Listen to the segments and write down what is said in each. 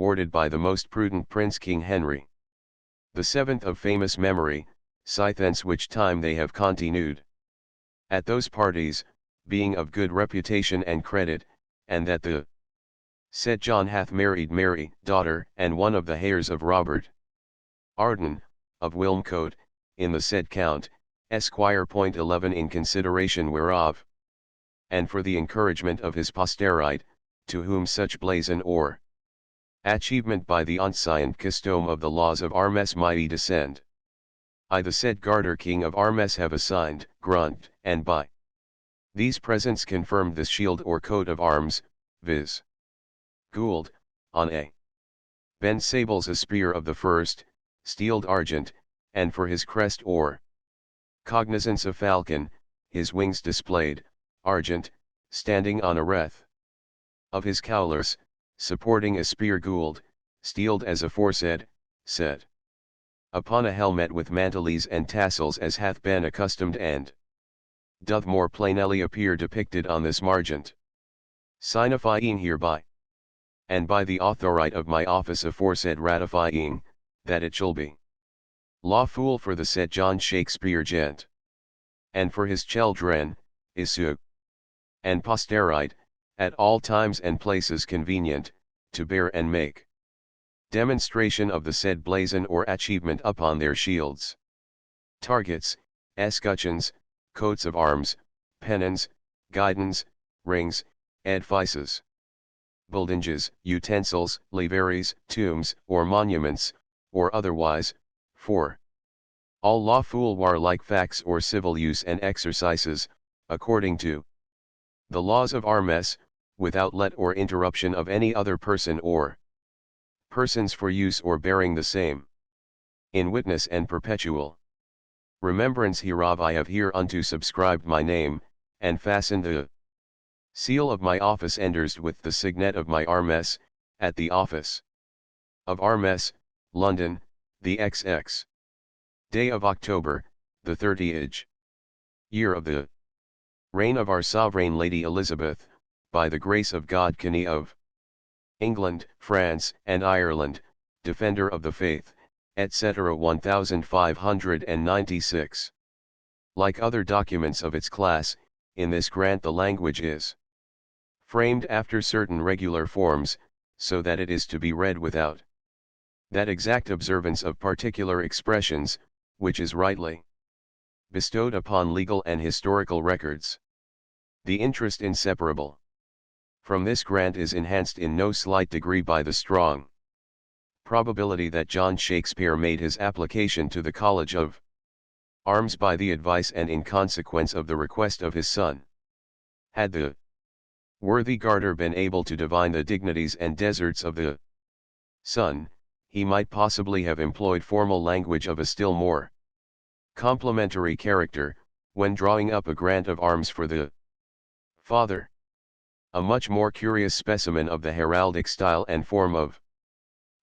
awarded by the most prudent Prince King Henry the seventh of famous memory, sithence which time they have continued. At those parties, being of good reputation and credit, and that the said John hath married Mary, daughter and one of the heirs of Robert Arden, of Wilmcote, in the said Count, Esquire. 11 In consideration whereof, and for the encouragement of his posterite, to whom such blazon or achievement by the ancient custom of the laws of Armes mighty descend, I the said Garter King of Armes have assigned, grunt, and by these presents confirmed this shield or coat of arms, viz. Gould, on a Ben Sables a spear of the first, steeled argent, and for his crest or cognizance a falcon, his wings displayed, argent, standing on a wreath of his cowlers, supporting a spear Gould, steeled as aforesaid, set upon a helmet with mantles and tassels as hath been accustomed and doth more plainly appear depicted on this margent. Signifying hereby, and by the authority of my office aforesaid ratifying, that it shall be lawful for the said John Shakespeare gent, and for his children, issue, and posterite, at all times and places convenient, to bear and make demonstration of the said blazon or achievement upon their shields, targets, escutcheons, coats of arms, pennons, guidons, rings, edifices, buildinges, utensils, liveries, tombs, or monuments, or otherwise, for all lawful warlike facts or civil use and exercises, according to the laws of Armes, without let or interruption of any other person or persons for use or bearing the same. In witness and perpetual remembrance hereof I have hereunto subscribed my name, and fastened the seal of my office endorsed with the signet of my Armes, at the office of Armes, London, the XX day of October, the 30th year of the reign of our sovereign Lady Elizabeth, by the grace of God King of England, France, and Ireland, Defender of the Faith, etc. 1596. Like other documents of its class, in this grant the language is framed after certain regular forms, so that it is to be read without that exact observance of particular expressions, which is rightly bestowed upon legal and historical records. The interest inseparable from this grant is enhanced in no slight degree by the strong probability that John Shakespeare made his application to the College of Arms by the advice and in consequence of the request of his son. Had the worthy Garter been able to divine the dignities and deserts of the son, he might possibly have employed formal language of a still more complimentary character, when drawing up a grant of arms for the father. A much more curious specimen of the heraldic style and form of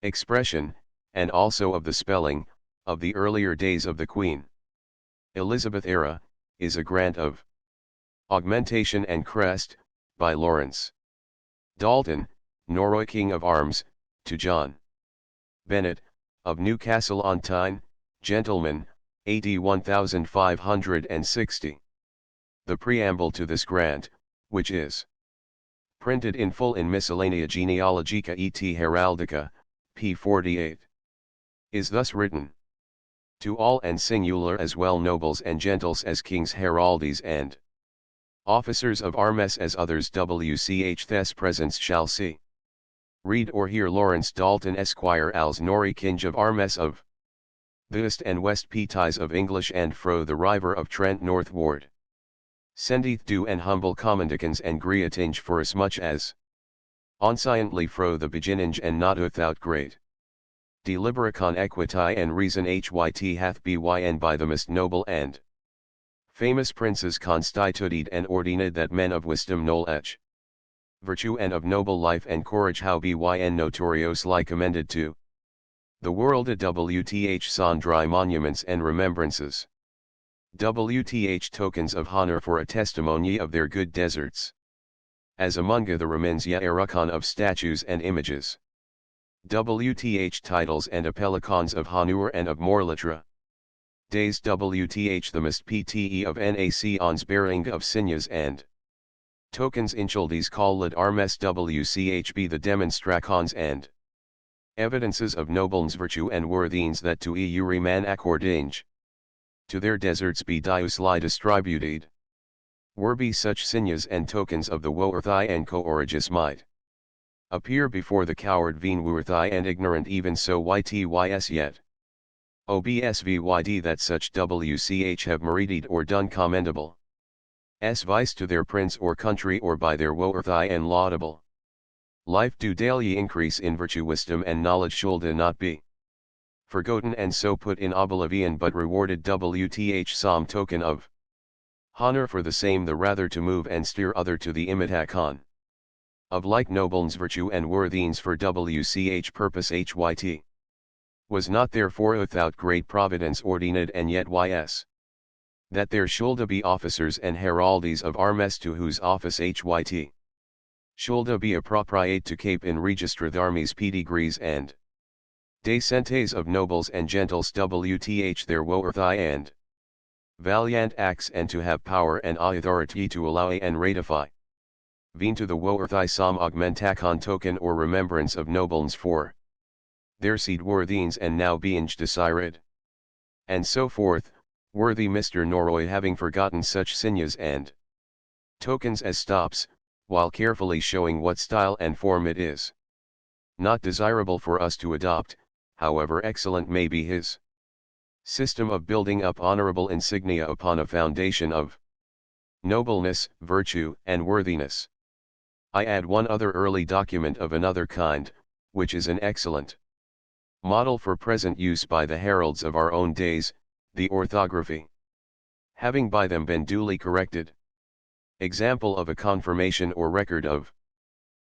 expression, and also of the spelling, of the earlier days of the Queen Elizabeth era, is a grant of augmentation and crest, by Lawrence Dalton, Norroy King of Arms, to John Bennet, of Newcastle on Tyne, gentleman, AD 1560. The preamble to this grant, which is printed in full in Miscellanea Genealogica et Heraldica, p. 48, is thus written: to all and singular as well nobles and gentles as kings heraldes and officers of armes as others wch thes presence shall see, read or hear Lawrence Dalton Esquire als Norrie King of Armes of the East and West Petis of English and fro the river of Trent northward. Sendeth do and humble commandicans and greetinge for as much as onsciently fro the beginninge and not without great deliberacon equiti and reason hyt hath byn by the most noble and famous princes constituted and ordained that men of wisdom knowledge, virtue and of noble life and courage how byn notoriosly commended to the world a wth sundry monuments and remembrances, wth tokens of honor for a testimony of their good deserts, as among the remins yet eracon of statues and images, WTH titles and appelicons of Honor and of Morlitra. Days WTH the must PTE of NAC ons bearing of signes and tokens inchildes called armes WCHB the demonstracons and evidences of nobles virtue and worthines that to EU man accordinge to their deserts be diusli distributed. Were be such signes and tokens of the woerthi and coorigis might appear before the coward veenworthi and ignorant even so ytys yet. Obsvyd that such WCH have merited or done commendable s vice to their prince or country or by their woerthi and laudable life do daily increase in virtue wisdom and knowledge should not be forgotten and so put in oblivion but rewarded WTH some token of honor for the same the rather to move and steer other to the imitakon of like nobles virtue and worthines for WCH purpose HYT was not therefore without great providence ordained and yet ys that there shoulda be officers and heraldes of armes to whose office HYT shoulda be appropriate to cape in registra d'armes pedigrees and decentes of nobles and gentles WTH their woerthi and valiant acts and to have power and authority to allow and ratify veen to the woerthi some augmentacon token or remembrance of nobles for their seed worthines and now being desired and so forth. Worthy Mr. Norroy having forgotten such signes and tokens as stops, while carefully showing what style and form it is not desirable for us to adopt, however excellent may be his system of building up honorable insignia upon a foundation of nobleness, virtue, and worthiness. I add one other early document of another kind, which is an excellent model for present use by the heralds of our own days, the orthography having by them been duly corrected. Example of a confirmation or record of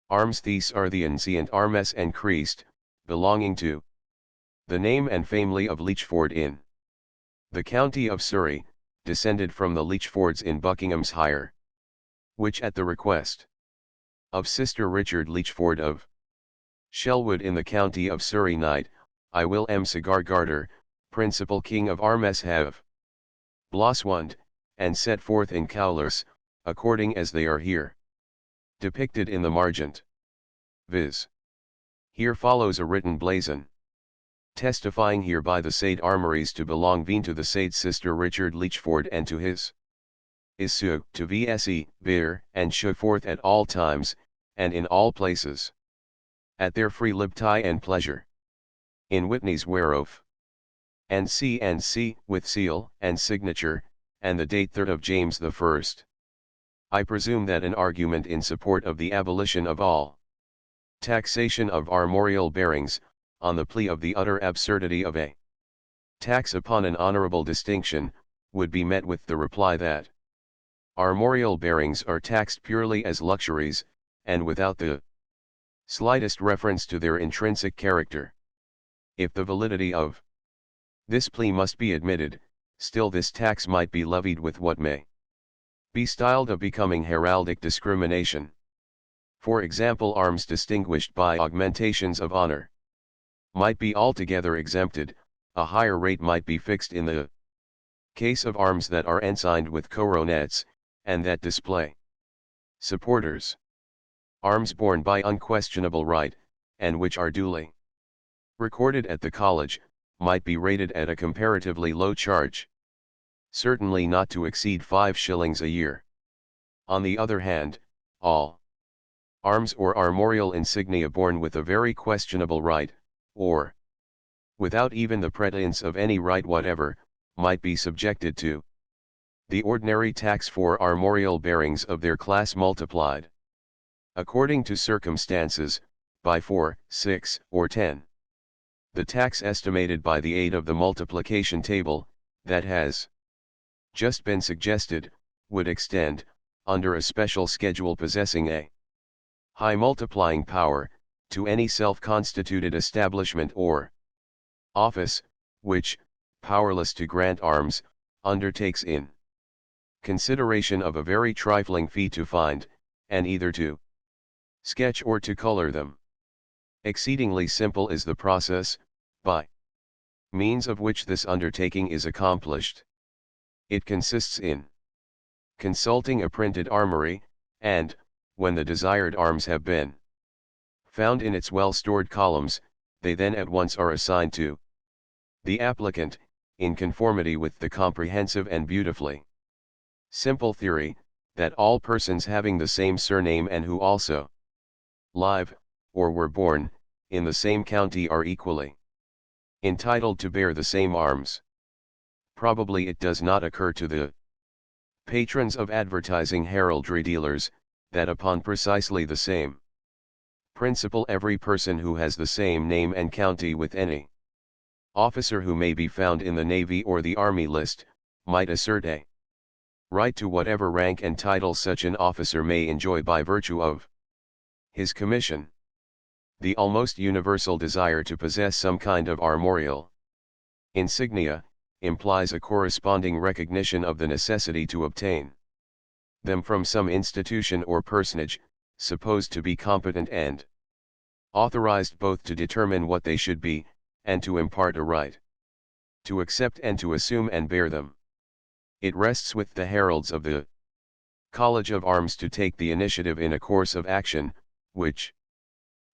arms Thes Arthians and Armes and Christ, belonging to the name and family of Lichford in the county of Surrey, descended from the Lichfords in Buckinghamshire, which at the request of Sister Richard Lichford of Shelwood in the county of Surrey Knight, I will Cigar Garter, principal king of Armes have bloswand, and set forth in colours, according as they are here depicted in the margent. Viz. Here follows a written blazon, testifying hereby the said armories to belong veen to the said Sister Richard Lichford and to his issue to VSE, bear, and show forth at all times, and in all places, at their free liberty and pleasure. In witneys whereof, and C, with seal, and signature, and the date 3rd of James the 1st. I presume that an argument in support of the abolition of all taxation of armorial bearings, on the plea of the utter absurdity of a tax upon an honorable distinction, would be met with the reply that armorial bearings are taxed purely as luxuries, and without the slightest reference to their intrinsic character. If the validity of this plea must be admitted, still this tax might be levied with what may be styled a becoming heraldic discrimination. For example, arms distinguished by augmentations of honor might be altogether exempted, a higher rate might be fixed in the case of arms that are ensigned with coronets, and that display supporters. Arms borne by unquestionable right, and which are duly recorded at the college, might be rated at a comparatively low charge. Certainly not to exceed 5 shillings a year. On the other hand, all arms or armorial insignia borne with a very questionable right, or without even the pretense of any right whatever, might be subjected to the ordinary tax for armorial bearings of their class multiplied, according to circumstances, by 4, 6, or 10. The tax estimated by the aid of the multiplication table, that has just been suggested, would extend, under a special schedule possessing a high multiplying power, to any self-constituted establishment or office, which, powerless to grant arms, undertakes in consideration of a very trifling fee to find, and either to sketch or to color them. Exceedingly simple is the process, by means of which this undertaking is accomplished. It consists in consulting a printed armory, and, when the desired arms have been found in its well-stored columns, they then at once are assigned to the applicant, in conformity with the comprehensive and beautifully simple theory, that all persons having the same surname and who also live, or were born, in the same county are equally entitled to bear the same arms. Probably it does not occur to the patrons of advertising heraldry dealers, that upon precisely the same principle every person who has the same name and county with any officer who may be found in the Navy or the Army list, might assert a right to whatever rank and title such an officer may enjoy by virtue of his commission. The almost universal desire to possess some kind of armorial insignia, implies a corresponding recognition of the necessity to obtain them from some institution or personage, supposed to be competent and authorized both to determine what they should be, and to impart a right to accept and to assume and bear them. It rests with the heralds of the College of Arms to take the initiative in a course of action, which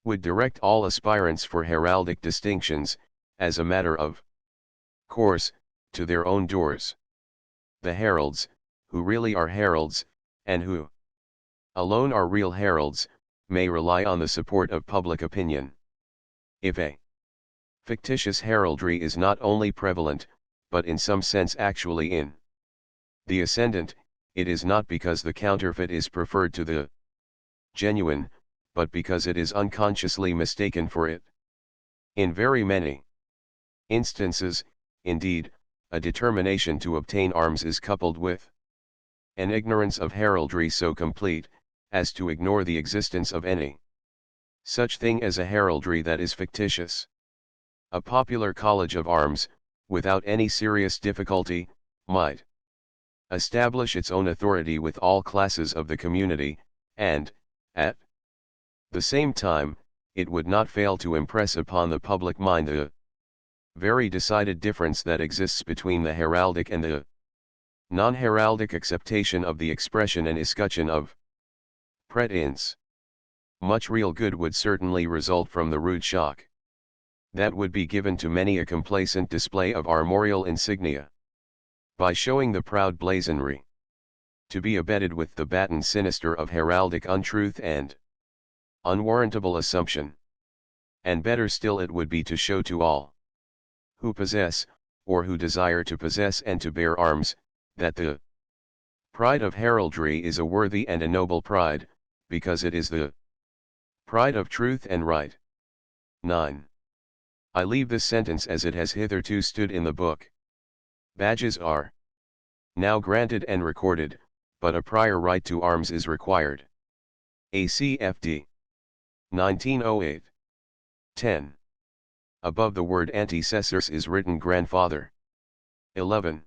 would direct all aspirants for heraldic distinctions, as a matter of course, to their own doors. The heralds, who really are heralds, and who alone are real heralds, may rely on the support of public opinion. If a fictitious heraldry is not only prevalent, but in some sense actually in the ascendant, it is not because the counterfeit is preferred to the genuine, but because it is unconsciously mistaken for it. In very many instances, indeed, a determination to obtain arms is coupled with an ignorance of heraldry so complete, as to ignore the existence of any such thing as a heraldry that is fictitious. A popular college of arms, without any serious difficulty, might establish its own authority with all classes of the community, and, at the same time, it would not fail to impress upon the public mind the very decided difference that exists between the heraldic and the non-heraldic acceptation of the expression and escutcheon of prétendants. Much real good would certainly result from the rude shock that would be given to many a complacent display of armorial insignia, by showing the proud blazonry to be abetted with the baton sinister of heraldic untruth and unwarrantable assumption. And better still it would be to show to all who possess, or who desire to possess and to bear arms, that the pride of heraldry is a worthy and a noble pride, because it is the pride of truth and right. 9. I leave this sentence as it has hitherto stood in the book. Badges are now granted and recorded, but a prior right to arms is required. ACFD 1908. 10. Above the word antecessors is written grandfather. 11.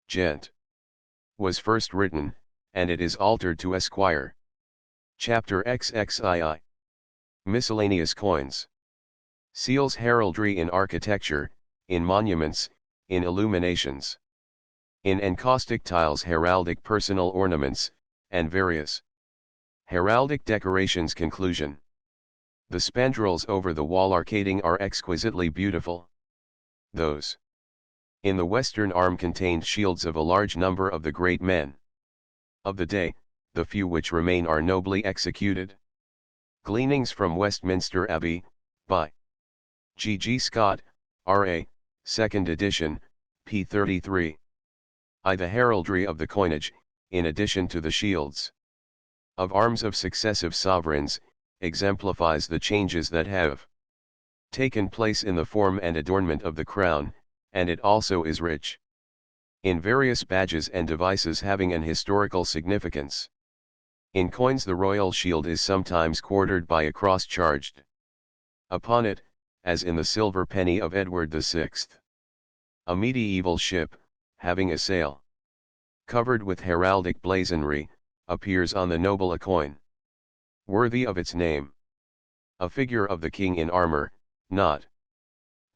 Gent. Was first written, and it is altered to Esquire. Chapter XXII. Miscellaneous coins. Seals heraldry in architecture, in monuments, in illuminations. In encaustic tiles heraldic personal ornaments, and various heraldic decorations. Conclusion. The spandrels over the wall arcading are exquisitely beautiful. Those in the western arm contained shields of a large number of the great men of the day, the few which remain are nobly executed. Gleanings from Westminster Abbey, by G. G. Scott, R.A., 2nd edition, p. 33. The heraldry of the coinage, in addition to the shields of arms of successive sovereigns, exemplifies the changes that have taken place in the form and adornment of the crown, and it also is rich in various badges and devices having an historical significance. In coins the royal shield is sometimes quartered by a cross charged upon it, as in the silver penny of Edward VI. A medieval ship, having a sail covered with heraldic blazonry, appears on the noble a coin worthy of its name. A figure of the king in armor, not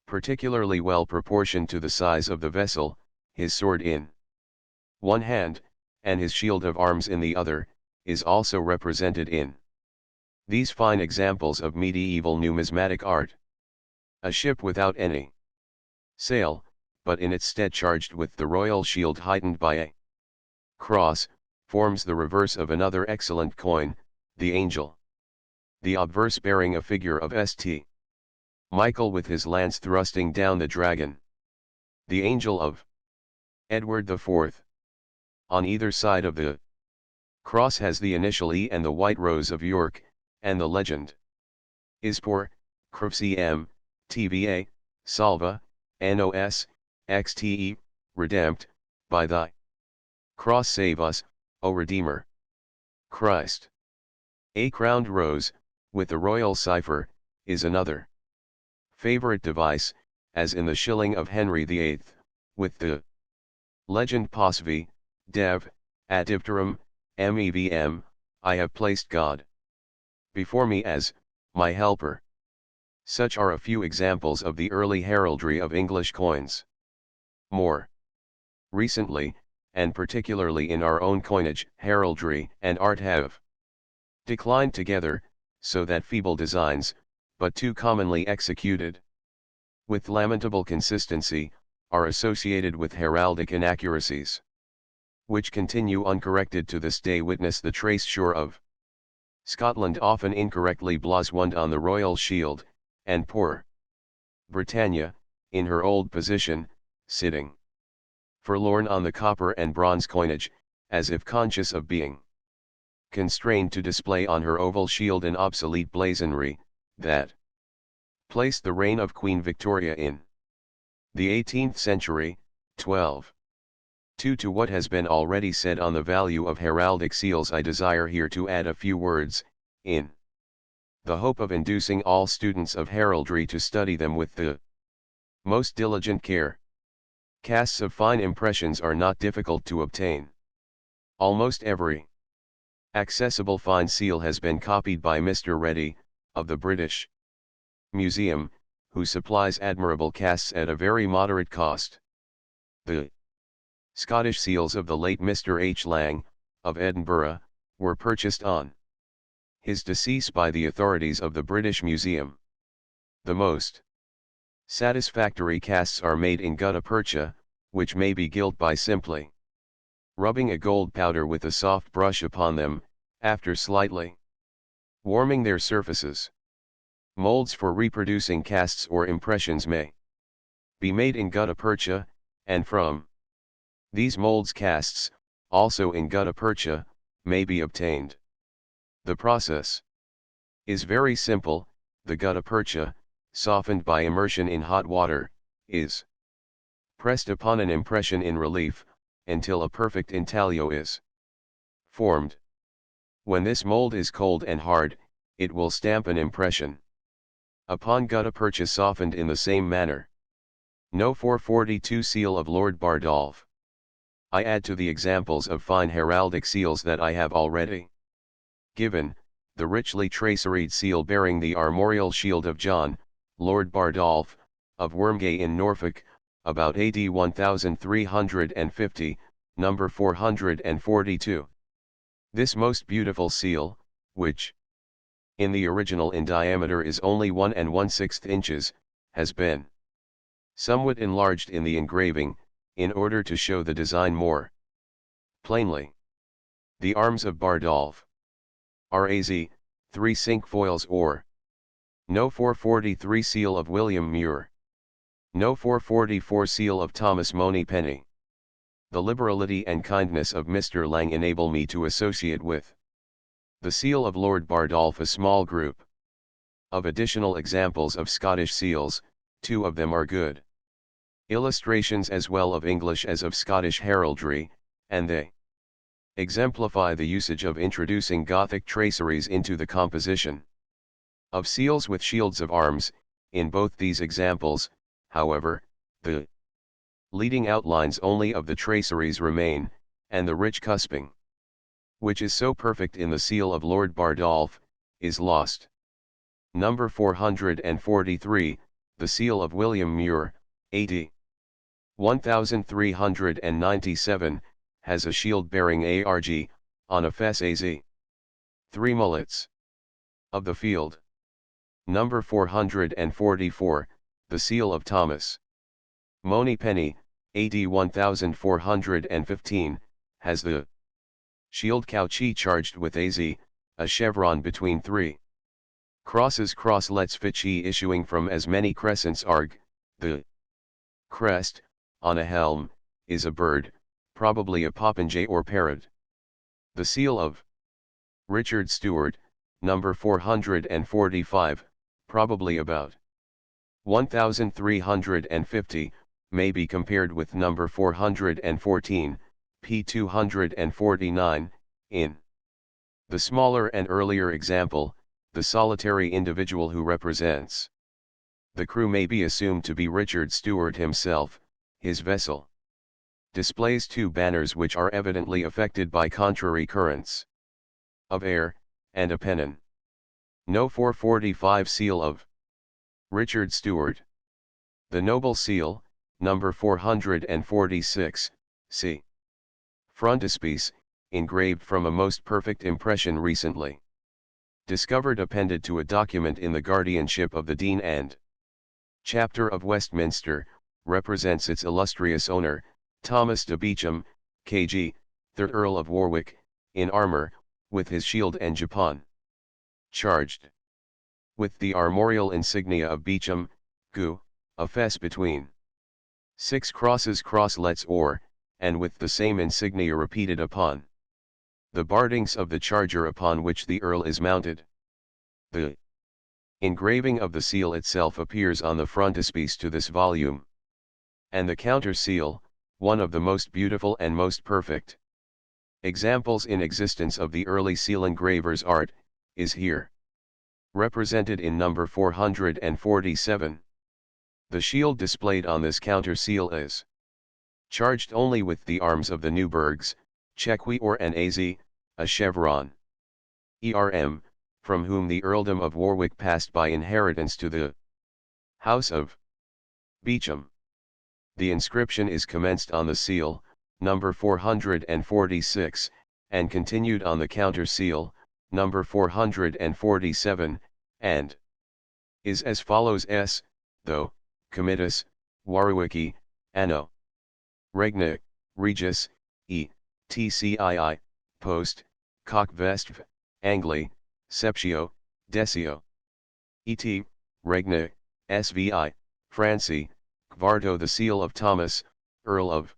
particularly well proportioned to the size of the vessel, his sword in one hand, and his shield of arms in the other, is also represented in these fine examples of medieval numismatic art. A ship without any sail, but in its stead charged with the royal shield heightened by a cross, forms the reverse of another excellent coin, the angel. The obverse bearing a figure of St. Michael with his lance thrusting down the dragon. The angel of Edward IV. On either side of the cross has the initial E and the white rose of York, and the legend is por, Crvcm, TVA, Salva, Nos, Xte, Redempt, by thy cross save us, O Redeemer. Christ. A crowned rose, with the royal cipher, is another favorite device, as in the shilling of Henry VIII, with the legend Posvi, Dev, Adipterum, Mevm, I have placed God before me as my helper. Such are a few examples of the early heraldry of English coins. More recently, and particularly in our own coinage, heraldry and art have declined together, so that feeble designs, but too commonly executed with lamentable consistency, are associated with heraldic inaccuracies, which continue uncorrected to this day. Witness the trace shore of Scotland often incorrectly blazoned on the royal shield, and poor Britannia, in her old position, sitting forlorn on the copper and bronze coinage, as if conscious of being constrained to display on her oval shield an obsolete blazonry, that placed the reign of Queen Victoria in the 18th century. 12. 2. To what has been already said on the value of heraldic seals, I desire here to add a few words, in the hope of inducing all students of heraldry to study them with the most diligent care. Casts of fine impressions are not difficult to obtain. Almost every accessible fine seal has been copied by Mr. Reddy, of the British Museum, who supplies admirable casts at a very moderate cost. The Scottish seals of the late Mr. H. Lang, of Edinburgh, were purchased on his decease by the authorities of the British Museum. The most satisfactory casts are made in gutta percha, which may be gilt by simply rubbing a gold powder with a soft brush upon them, after slightly warming their surfaces. Molds for reproducing casts or impressions may be made in gutta percha, and from these molds casts, also in gutta percha, may be obtained. The process is very simple. The gutta percha, softened by immersion in hot water, is pressed upon an impression in relief, until a perfect intaglio is formed. When this mold is cold and hard, it will stamp an impression upon gutta percha softened in the same manner. No. 442 Seal of Lord Bardolph. I add to the examples of fine heraldic seals that I have already given, the richly traceried seal bearing the armorial shield of John, Lord Bardolph, of Wormgay in Norfolk, about AD 1350, number 442. This most beautiful seal, which in the original in diameter is only 1 1/6 inches, has been somewhat enlarged in the engraving, in order to show the design more plainly. The arms of Bardolph. Raz, 3 cinquefoils or No. 443 Seal of William Muir. No. 444 Seal of Thomas Moneypenny. The liberality and kindness of Mr. Lang enable me to associate with the seal of Lord Bardolph a small group of additional examples of Scottish seals. 2 of them are good illustrations as well of English as of Scottish heraldry, and they exemplify the usage of introducing Gothic traceries into the composition of seals with shields of arms. In both these examples, however, the leading outlines only of the traceries remain, and the rich cusping, which is so perfect in the seal of Lord Bardolph, is lost. Number 443, the seal of William Muir, A.D. 1397, has a shield bearing ARG, on a fess AZ. 3 mullets. Of the field. Number 444, the seal of Thomas Moneypenny, AD 1415, has the shield Cauchy charged with AZ, a chevron between 3 crosses crosslets Fichy issuing from as many crescents arg. The crest, on a helm, is a bird, probably a popinjay or parrot. The seal of Richard Stewart, number 445, probably about 1350, may be compared with number 414, p. 249, in the smaller and earlier example, the solitary individual who represents the crew may be assumed to be Richard Stewart himself. His vessel displays 2 banners which are evidently affected by contrary currents of air, and a pennon. No. 445 seal of Richard Stewart. The noble seal, number 446, c. frontispiece, engraved from a most perfect impression recently discovered appended to a document in the guardianship of the Dean and Chapter of Westminster, represents its illustrious owner, Thomas de Beauchamp, K.G., 3rd Earl of Warwick, in armour, with his shield and japon. Charged with the armorial insignia of Beauchamp, Gu, a fess between 6 crosses crosslets or, and with the same insignia repeated upon the bardings of the charger upon which the Earl is mounted. The engraving of the seal itself appears on the frontispiece to this volume. And the counter seal, one of the most beautiful and most perfect examples in existence of the early seal engraver's art, is here represented in number 447. The shield displayed on this counter seal is charged only with the arms of the Newburghs, Chequy or an AZ, a chevron. ERM, from whom the earldom of Warwick passed by inheritance to the House of Beauchamp. The inscription is commenced on the seal, number 446, and continued on the counter seal, number 447, and is as follows: S, though, Committus, Warwicki, Anno Regna, Regis, E, TCII, Post, Cock Vestv, Angli, Septio, Decio. Et, Regna, SVI, Franci, Gvardo. The seal of Thomas, Earl of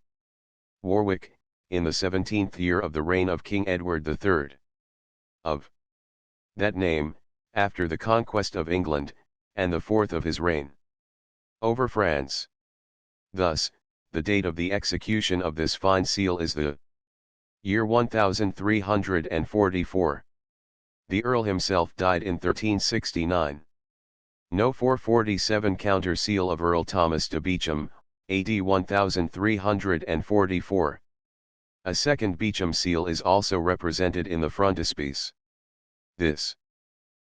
Warwick, in the 17th year of the reign of King Edward III. Of that name, after the conquest of England, and the 4th of his reign over France. Thus, the date of the execution of this fine seal is the year 1344. The Earl himself died in 1369. No. 447 counter seal of Earl Thomas de Beauchamp, AD 1344. A second Beauchamp seal is also represented in the frontispiece. This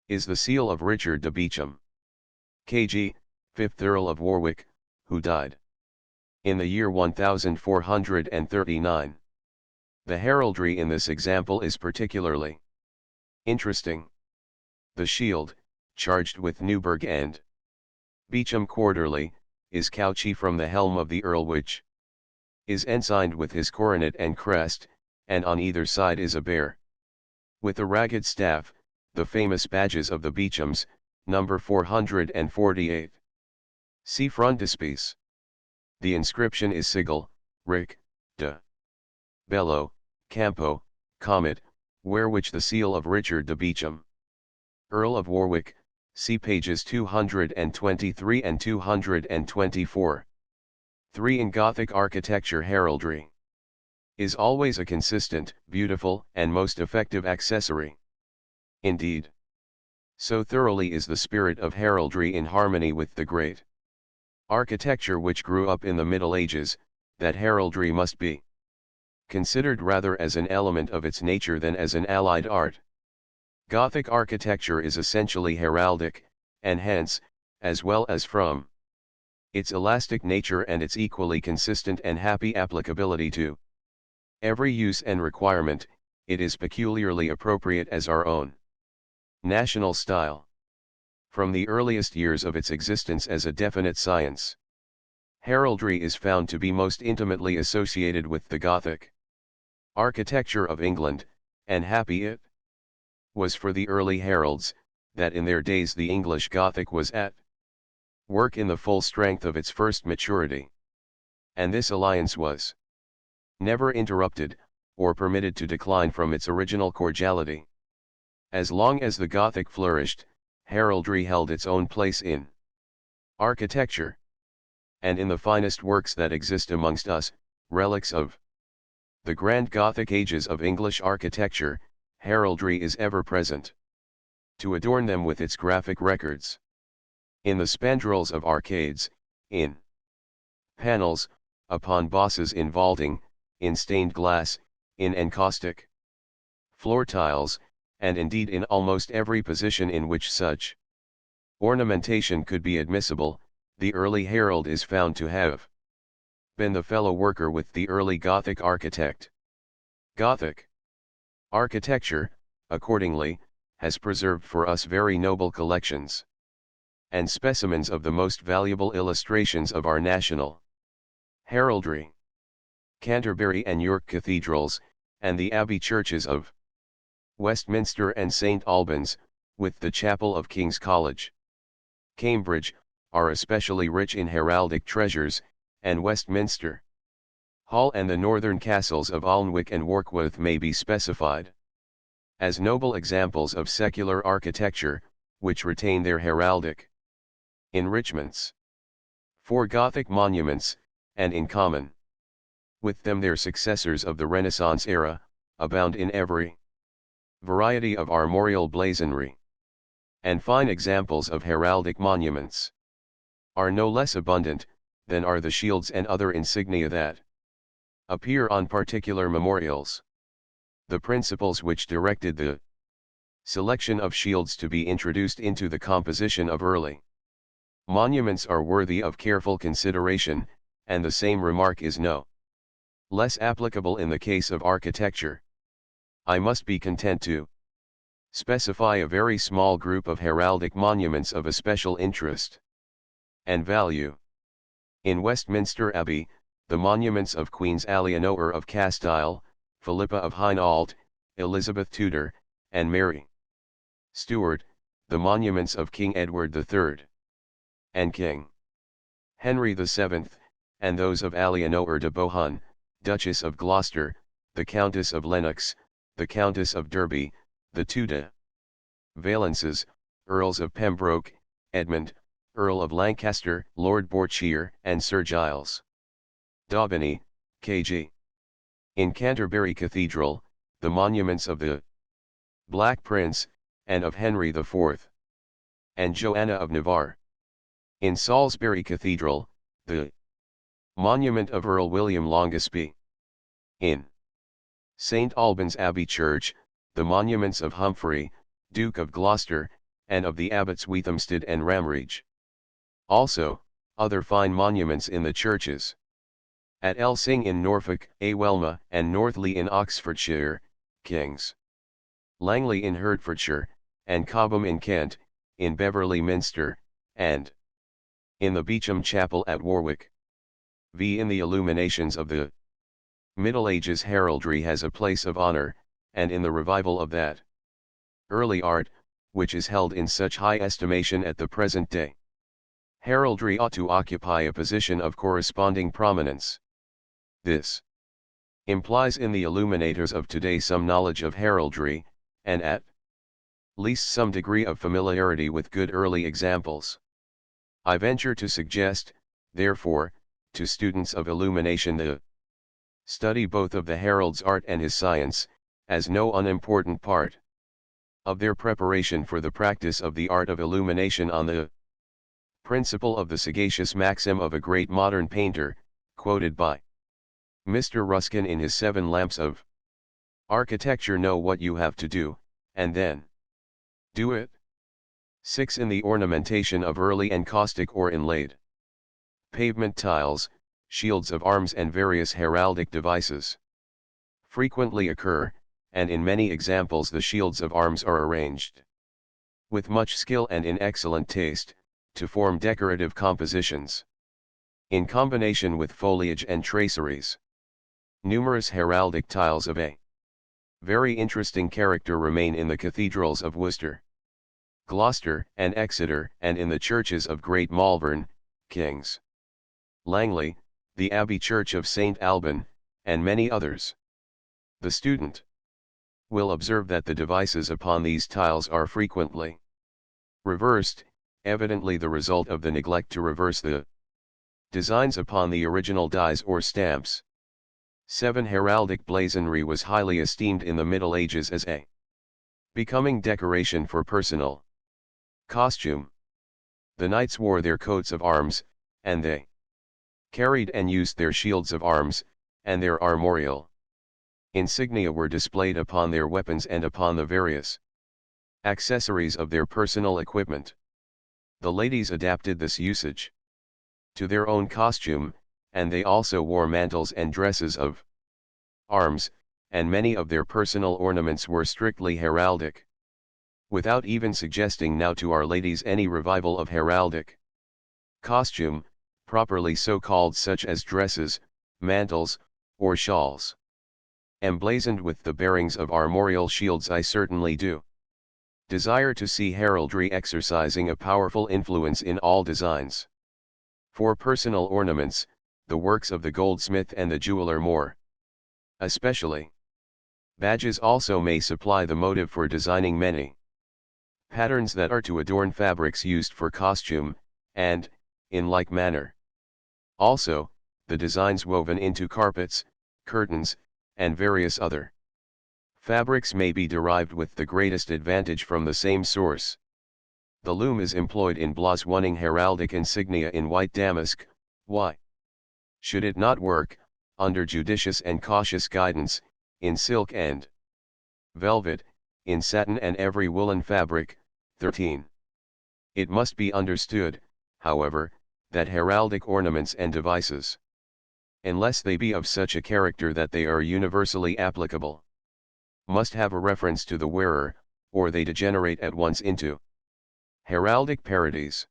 is the seal of Richard de Beauchamp, K.G., 5th Earl of Warwick, who died in the year 1439. The heraldry in this example is particularly interesting. The shield, charged with Newburgh and Beauchamp quarterly, is Cauchy from the helm of the Earl, which is ensigned with his coronet and crest, and on either side is a bear with a ragged staff, the famous badges of the Beauchamps, number 448. See frontispiece. The inscription is Sigil, Ric, de Bello, Campo, Comet, where which the seal of Richard de Beauchamp, Earl of Warwick, see pages 223 and 224. 3. In Gothic architecture, heraldry is always a consistent, beautiful, and most effective accessory. Indeed, so thoroughly is the spirit of heraldry in harmony with the great architecture which grew up in the Middle Ages, that heraldry must be considered rather as an element of its nature than as an allied art. Gothic architecture is essentially heraldic, and hence, as well as from, its elastic nature and its equally consistent and happy applicability to every use and requirement, it is peculiarly appropriate as our own national style. From the earliest years of its existence as a definite science, heraldry is found to be most intimately associated with the Gothic architecture of England, and happy it was for the early heralds, that in their days the English Gothic was at work in the full strength of its first maturity. And this alliance was never interrupted, or permitted to decline from its original cordiality. As long as the Gothic flourished, heraldry held its own place in architecture, and in the finest works that exist amongst us, relics of the grand Gothic ages of English architecture, heraldry is ever present, to adorn them with its graphic records. In the spandrels of arcades, in panels, upon bosses in vaulting, in stained glass, in encaustic floor tiles, and indeed in almost every position in which such ornamentation could be admissible, the early herald is found to have been the fellow worker with the early Gothic architect. Gothic architecture, accordingly, has preserved for us very noble collections and specimens of the most valuable illustrations of our national heraldry. Canterbury and York cathedrals, and the abbey churches of Westminster and St. Albans, with the chapel of King's College, Cambridge, are especially rich in heraldic treasures, and Westminster Hall and the northern castles of Alnwick and Warkworth may be specified as noble examples of secular architecture, which retain their heraldic enrichments. For Gothic monuments, and in common with them their successors of the Renaissance era, abound in every variety of armorial blazonry. And fine examples of heraldic monuments are no less abundant, than are the shields and other insignia that appear on particular memorials. The principles which directed the selection of shields to be introduced into the composition of early monuments are worthy of careful consideration, and the same remark is no less applicable in the case of architecture. I must be content to specify a very small group of heraldic monuments of especial interest and value. In Westminster Abbey, the monuments of Queens Eleanor of Castile, Philippa of Hainault, Elizabeth Tudor, and Mary Stuart, the monuments of King Edward III and King Henry VII, and those of Eleanor de Bohun, Duchess of Gloucester, the Countess of Lennox, the Countess of Derby, the two de Valences, Earls of Pembroke, Edmund, Earl of Lancaster, Lord Bourchier, and Sir Giles Daubeny, K.G. In Canterbury Cathedral, the monuments of the Black Prince, and of Henry IV, and Joanna of Navarre. In Salisbury Cathedral, the monument of Earl William Longespie. In St. Albans Abbey Church, the monuments of Humphrey, Duke of Gloucester, and of the abbots Wheathamsted and Ramrege. Also, other fine monuments in the churches at Elsing in Norfolk, Awelma and Northley in Oxfordshire, Kings Langley in Hertfordshire, and Cobham in Kent, in Beverley Minster, and in the Beauchamp Chapel at Warwick. In the illuminations of the Middle Ages heraldry has a place of honor, and in the revival of that early art, which is held in such high estimation at the present day, heraldry ought to occupy a position of corresponding prominence. This implies in the illuminators of today some knowledge of heraldry, and at least some degree of familiarity with good early examples. I venture to suggest, therefore, to students of illumination the study both of the herald's art and his science, as no unimportant part of their preparation for the practice of the art of illumination on the principle of the sagacious maxim of a great modern painter, quoted by Mr. Ruskin in his 7 Lamps of Architecture: know what you have to do, and then do it. 6. In the ornamentation of early encaustic or inlaid pavement tiles, shields of arms and various heraldic devices frequently occur, and in many examples the shields of arms are arranged with much skill and in excellent taste, to form decorative compositions. In combination with foliage and traceries. Numerous heraldic tiles of a very interesting character remain in the cathedrals of Worcester, Gloucester and Exeter, and in the churches of Great Malvern, Kings, Langley, the Abbey Church of St. Alban, and many others. The student will observe that the devices upon these tiles are frequently reversed, evidently the result of the neglect to reverse the designs upon the original dies or stamps. 7. Heraldic blazonry was highly esteemed in the Middle Ages as a becoming decoration for personal costume. The knights wore their coats of arms, and they carried and used their shields of arms, and their armorial insignia were displayed upon their weapons and upon the various accessories of their personal equipment. The ladies adapted this usage to their own costume, and they also wore mantles and dresses of arms, and many of their personal ornaments were strictly heraldic. Without even suggesting now to our ladies any revival of heraldic costume, properly so called, such as dresses, mantles, or shawls, emblazoned with the bearings of armorial shields, I certainly do desire to see heraldry exercising a powerful influence in all designs. For personal ornaments, the works of the goldsmith and the jeweler more especially. Badges also may supply the motive for designing many patterns that are to adorn fabrics used for costume, and, in like manner, also, the designs woven into carpets, curtains, and various other fabrics may be derived with the greatest advantage from the same source. The loom is employed in blazonning heraldic insignia in white damask. Why should it not work, under judicious and cautious guidance, in silk and velvet, in satin and every woolen fabric? 13. It must be understood, however, that heraldic ornaments and devices, unless they be of such a character that they are universally applicable, must have a reference to the wearer, or they degenerate at once into heraldic parodies.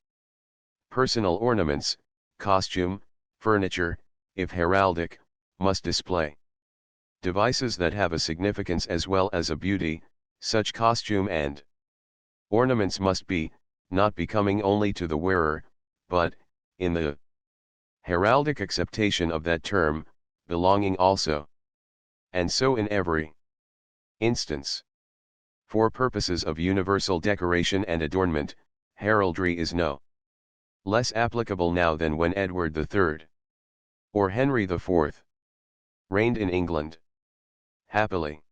Personal ornaments, costume, furniture, if heraldic, must display devices that have a significance as well as a beauty. Such costume and ornaments must be, not becoming only to the wearer, but, in the heraldic acceptation of that term, belonging also. And so in every instance. For purposes of universal decoration and adornment, heraldry is no less applicable now than when Edward III or Henry IV reigned in England. Happily,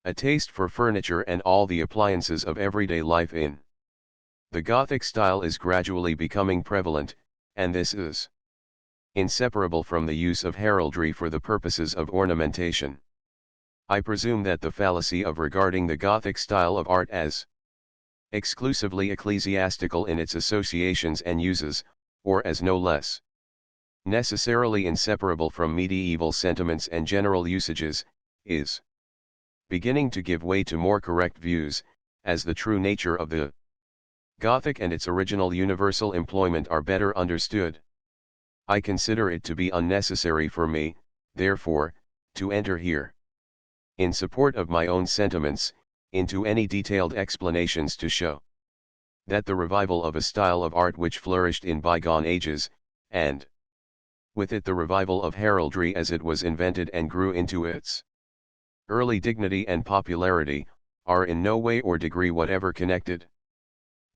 a taste for furniture and all the appliances of everyday life in the Gothic style is gradually becoming prevalent, and this is inseparable from the use of heraldry for the purposes of ornamentation. I presume that the fallacy of regarding the Gothic style of art as exclusively ecclesiastical in its associations and uses, or as no less necessarily inseparable from medieval sentiments and general usages, is beginning to give way to more correct views, as the true nature of the Gothic and its original universal employment are better understood. I consider it to be unnecessary for me, therefore, to enter here, in support of my own sentiments, into any detailed explanations to show that the revival of a style of art which flourished in bygone ages, and with it the revival of heraldry as it was invented and grew into its early dignity and popularity, are in no way or degree whatever connected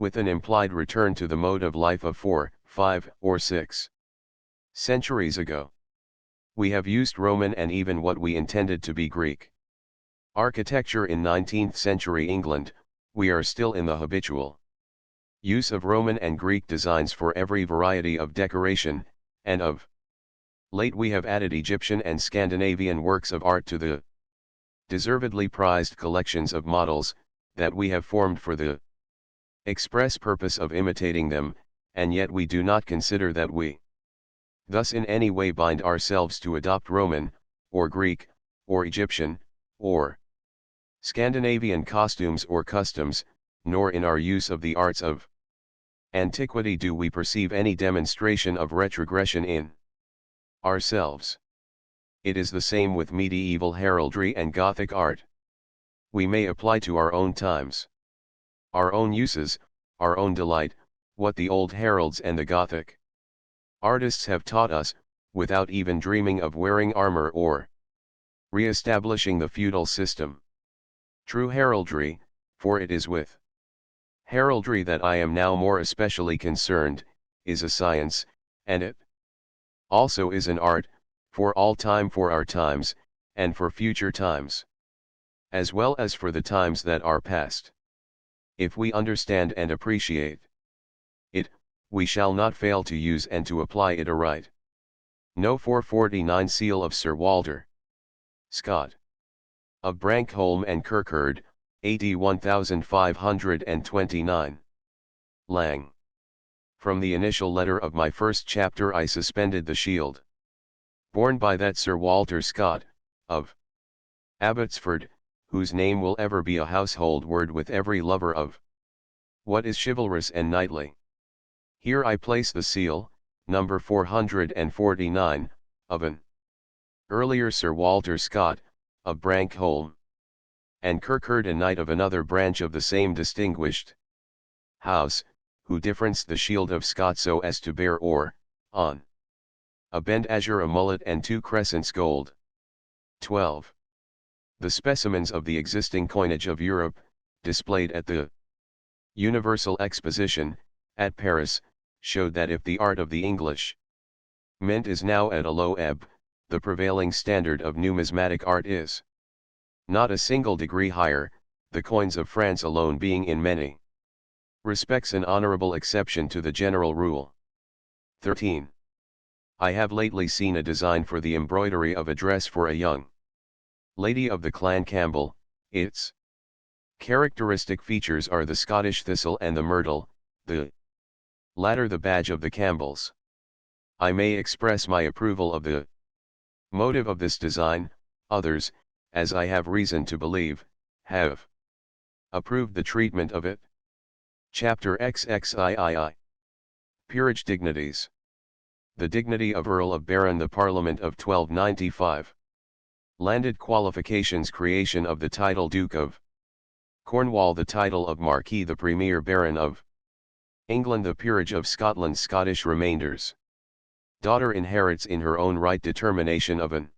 with an implied return to the mode of life of 4, 5, or 6 centuries ago. We have used Roman and even what we intended to be Greek architecture in 19th century England. We are still in the habitual use of Roman and Greek designs for every variety of decoration, and of late we have added Egyptian and Scandinavian works of art to the deservedly prized collections of models that we have formed for the express purpose of imitating them, and yet we do not consider that we thus in any way bind ourselves to adopt Roman, or Greek, or Egyptian, or Scandinavian costumes or customs, nor in our use of the arts of antiquity do we perceive any demonstration of retrogression in ourselves. It is the same with medieval heraldry and Gothic art. We may apply to our own times, our own uses, our own delight, what the old heralds and the Gothic artists have taught us, without even dreaming of wearing armor or re-establishing the feudal system. True heraldry, for it is with heraldry that I am now more especially concerned, is a science, and it also is an art, for all time, for our times, and for future times, as well as for the times that are past. If we understand and appreciate it, we shall not fail to use and to apply it aright. No. 449 Seal of Sir Walter Scott of Brankholm and Kirkhard, AD 1529. Lang. From the initial letter of my first chapter I suspended the shield borne by that Sir Walter Scott, of Abbotsford, whose name will ever be a household word with every lover of what is chivalrous and knightly. Here I place the seal, number 449, of an earlier Sir Walter Scott, of Brankholm and Kirkhard, a knight of another branch of the same distinguished house, who differenced the shield of Scott so as to bear or, on a bend azure, a mullet and 2 crescents gold. 12. The specimens of the existing coinage of Europe, displayed at the Universal Exposition, at Paris, showed that if the art of the English mint is now at a low ebb, the prevailing standard of numismatic art is not a single degree higher, the coins of France alone being in many respects an honorable exception to the general rule. 13. I have lately seen a design for the embroidery of a dress for a young lady of the clan Campbell. Its characteristic features are the Scottish thistle and the myrtle, the latter the badge of the Campbells. I may express my approval of the motive of this design. Others, as I have reason to believe, have approved the treatment of it. Chapter XXIII. Peerage dignities. The dignity of Earl of Baron, the Parliament of 1295. Landed qualifications, creation of the title Duke of Cornwall, the title of Marquis, the Premier Baron of England, the Peerage of Scotland, Scottish remainders. Daughter inherits in her own right determination of an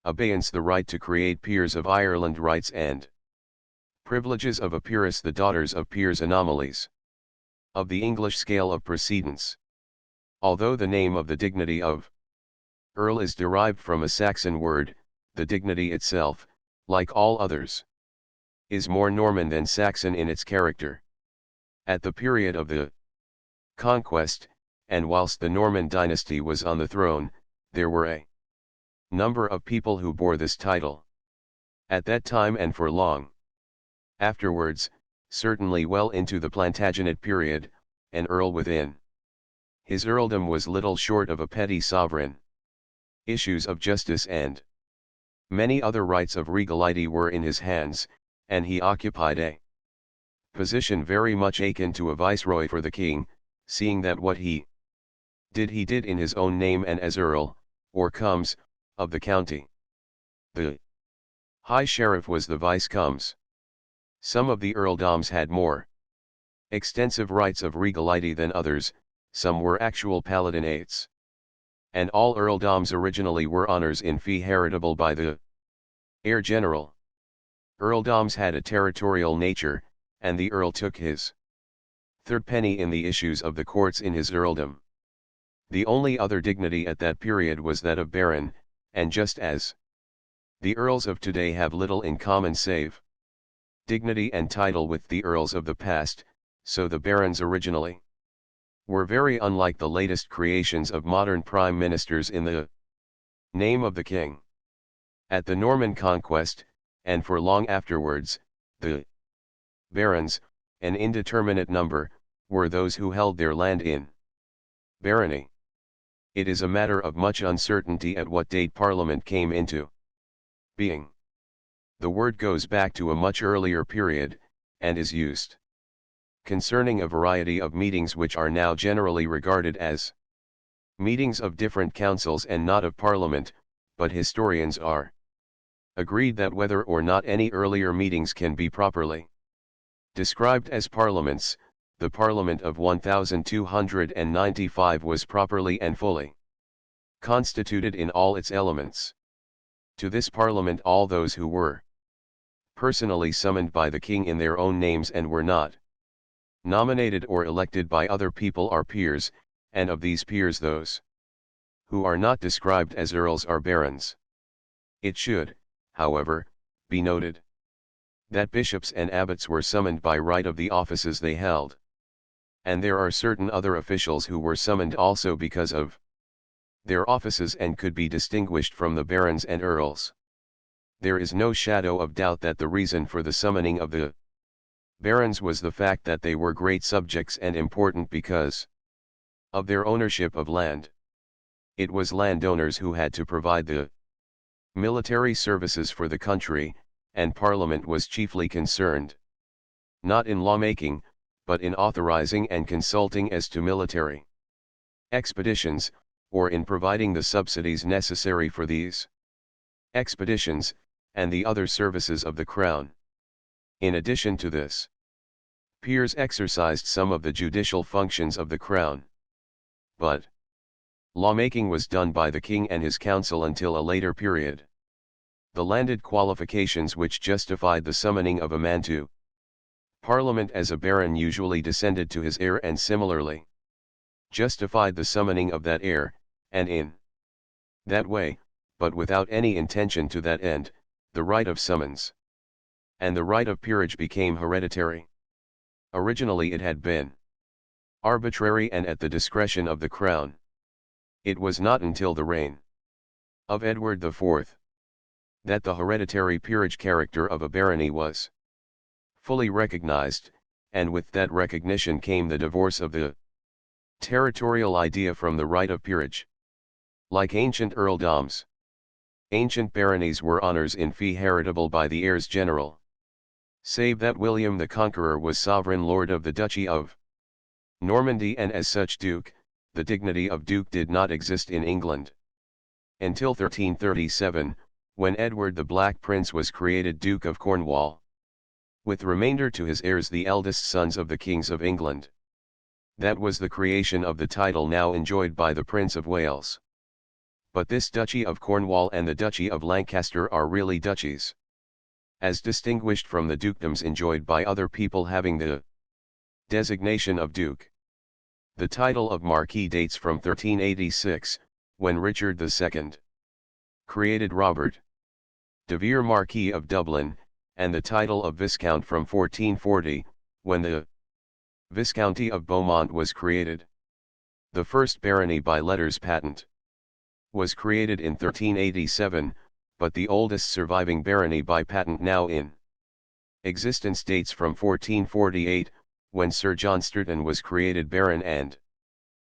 abeyance the right to create peers of Ireland, rights and privileges of a peeress, the daughters of peers, anomalies of the English scale of precedence. Although the name of the dignity of Earl is derived from a Saxon word, the dignity itself, like all others, is more Norman than Saxon in its character. At the period of the Conquest, and whilst the Norman dynasty was on the throne, there were a number of people who bore this title. At that time and for long afterwards, certainly well into the Plantagenet period, an earl within his earldom was little short of a petty sovereign. Issues of justice and many other rights of regality were in his hands, and he occupied a position very much akin to a viceroy for the king, seeing that what he did in his own name and as earl, or comes, of the county. The high sheriff was the vice-comes. Some of the earldoms had more extensive rights of regality than others, some were actual palatinates. And all earldoms originally were honors in fee heritable by the heir general. Earldoms had a territorial nature, and the earl took his third penny in the issues of the courts in his earldom. The only other dignity at that period was that of baron, and just as the earls of today have little in common save dignity and title with the earls of the past, so the barons originally were very unlike the latest creations of modern prime ministers in the name of the king. At the Norman conquest, and for long afterwards, the barons, an indeterminate number, were those who held their land in barony. It is a matter of much uncertainty at what date Parliament came into being. The word goes back to a much earlier period, and is used concerning a variety of meetings which are now generally regarded as meetings of different councils and not of Parliament, but historians are agreed that whether or not any earlier meetings can be properly described as parliaments, the Parliament of 1295 was properly and fully constituted in all its elements. To this Parliament all those who were personally summoned by the King in their own names and were not nominated or elected by other people are peers, and of these peers those who are not described as earls are barons. It should, however, be noted that bishops and abbots were summoned by right of the offices they held. And there are certain other officials who were summoned also because of their offices and could be distinguished from the barons and earls. There is no shadow of doubt that the reason for the summoning of the barons was the fact that they were great subjects and important because of their ownership of land. It was landowners who had to provide the military services for the country, and Parliament was chiefly concerned not in lawmaking, but in authorizing and consulting as to military expeditions, or in providing the subsidies necessary for these expeditions, and the other services of the Crown. In addition to this, peers exercised some of the judicial functions of the Crown. But lawmaking was done by the King and his council until a later period. The landed qualifications which justified the summoning of a man to Parliament as a baron usually descended to his heir and similarly justified the summoning of that heir, and in that way, but without any intention to that end, the right of summons and the right of peerage became hereditary. Originally it had been arbitrary and at the discretion of the Crown. It was not until the reign of Edward IV that the hereditary peerage character of a barony was fully recognized, and with that recognition came the divorce of the territorial idea from the right of peerage. Like ancient earldoms, ancient baronies were honors in fee heritable by the heirs general. Save that William the Conqueror was sovereign lord of the Duchy of Normandy and as such duke, the dignity of duke did not exist in England until 1337, when Edward the Black Prince was created Duke of Cornwall, with remainder to his heirs the eldest sons of the kings of England. That was the creation of the title now enjoyed by the Prince of Wales. But this Duchy of Cornwall and the Duchy of Lancaster are really duchies, as distinguished from the dukedoms enjoyed by other people having the designation of duke. The title of Marquis dates from 1386, when Richard II created Robert de Vere Marquis of Dublin, and the title of Viscount from 1440, when the Viscounty of Beaumont was created. The first barony by letters patent was created in 1387, but the oldest surviving barony by patent now in existence dates from 1448, when Sir John Sturton was created Baron and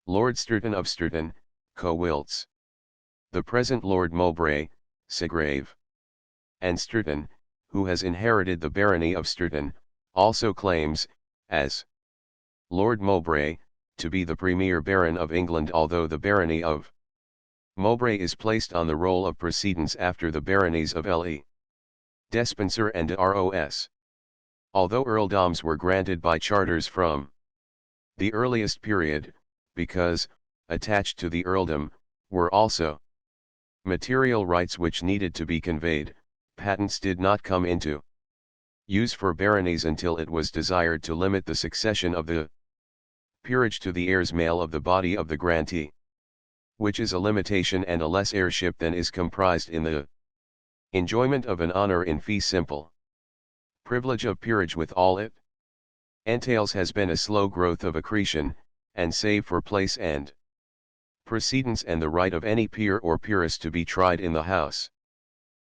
Lord Sturton of Sturton, co-wilts. The present Lord Mowbray, Segrave, and Sturton, who has inherited the barony of Sturton, also claims, as Lord Mowbray, to be the premier baron of England, although the barony of Mowbray is placed on the roll of precedence after the baronies of Le Despencer and de Ros. Although earldoms were granted by charters from the earliest period, because, attached to the earldom, were also material rights which needed to be conveyed, patents did not come into use for baronies until it was desired to limit the succession of the peerage to the heirs male of the body of the grantee, which is a limitation and a less heirship than is comprised in the enjoyment of an honor in fee simple. Privilege of peerage with all it entails has been a slow growth of accretion, and save for place and precedence and the right of any peer or peeress to be tried in the House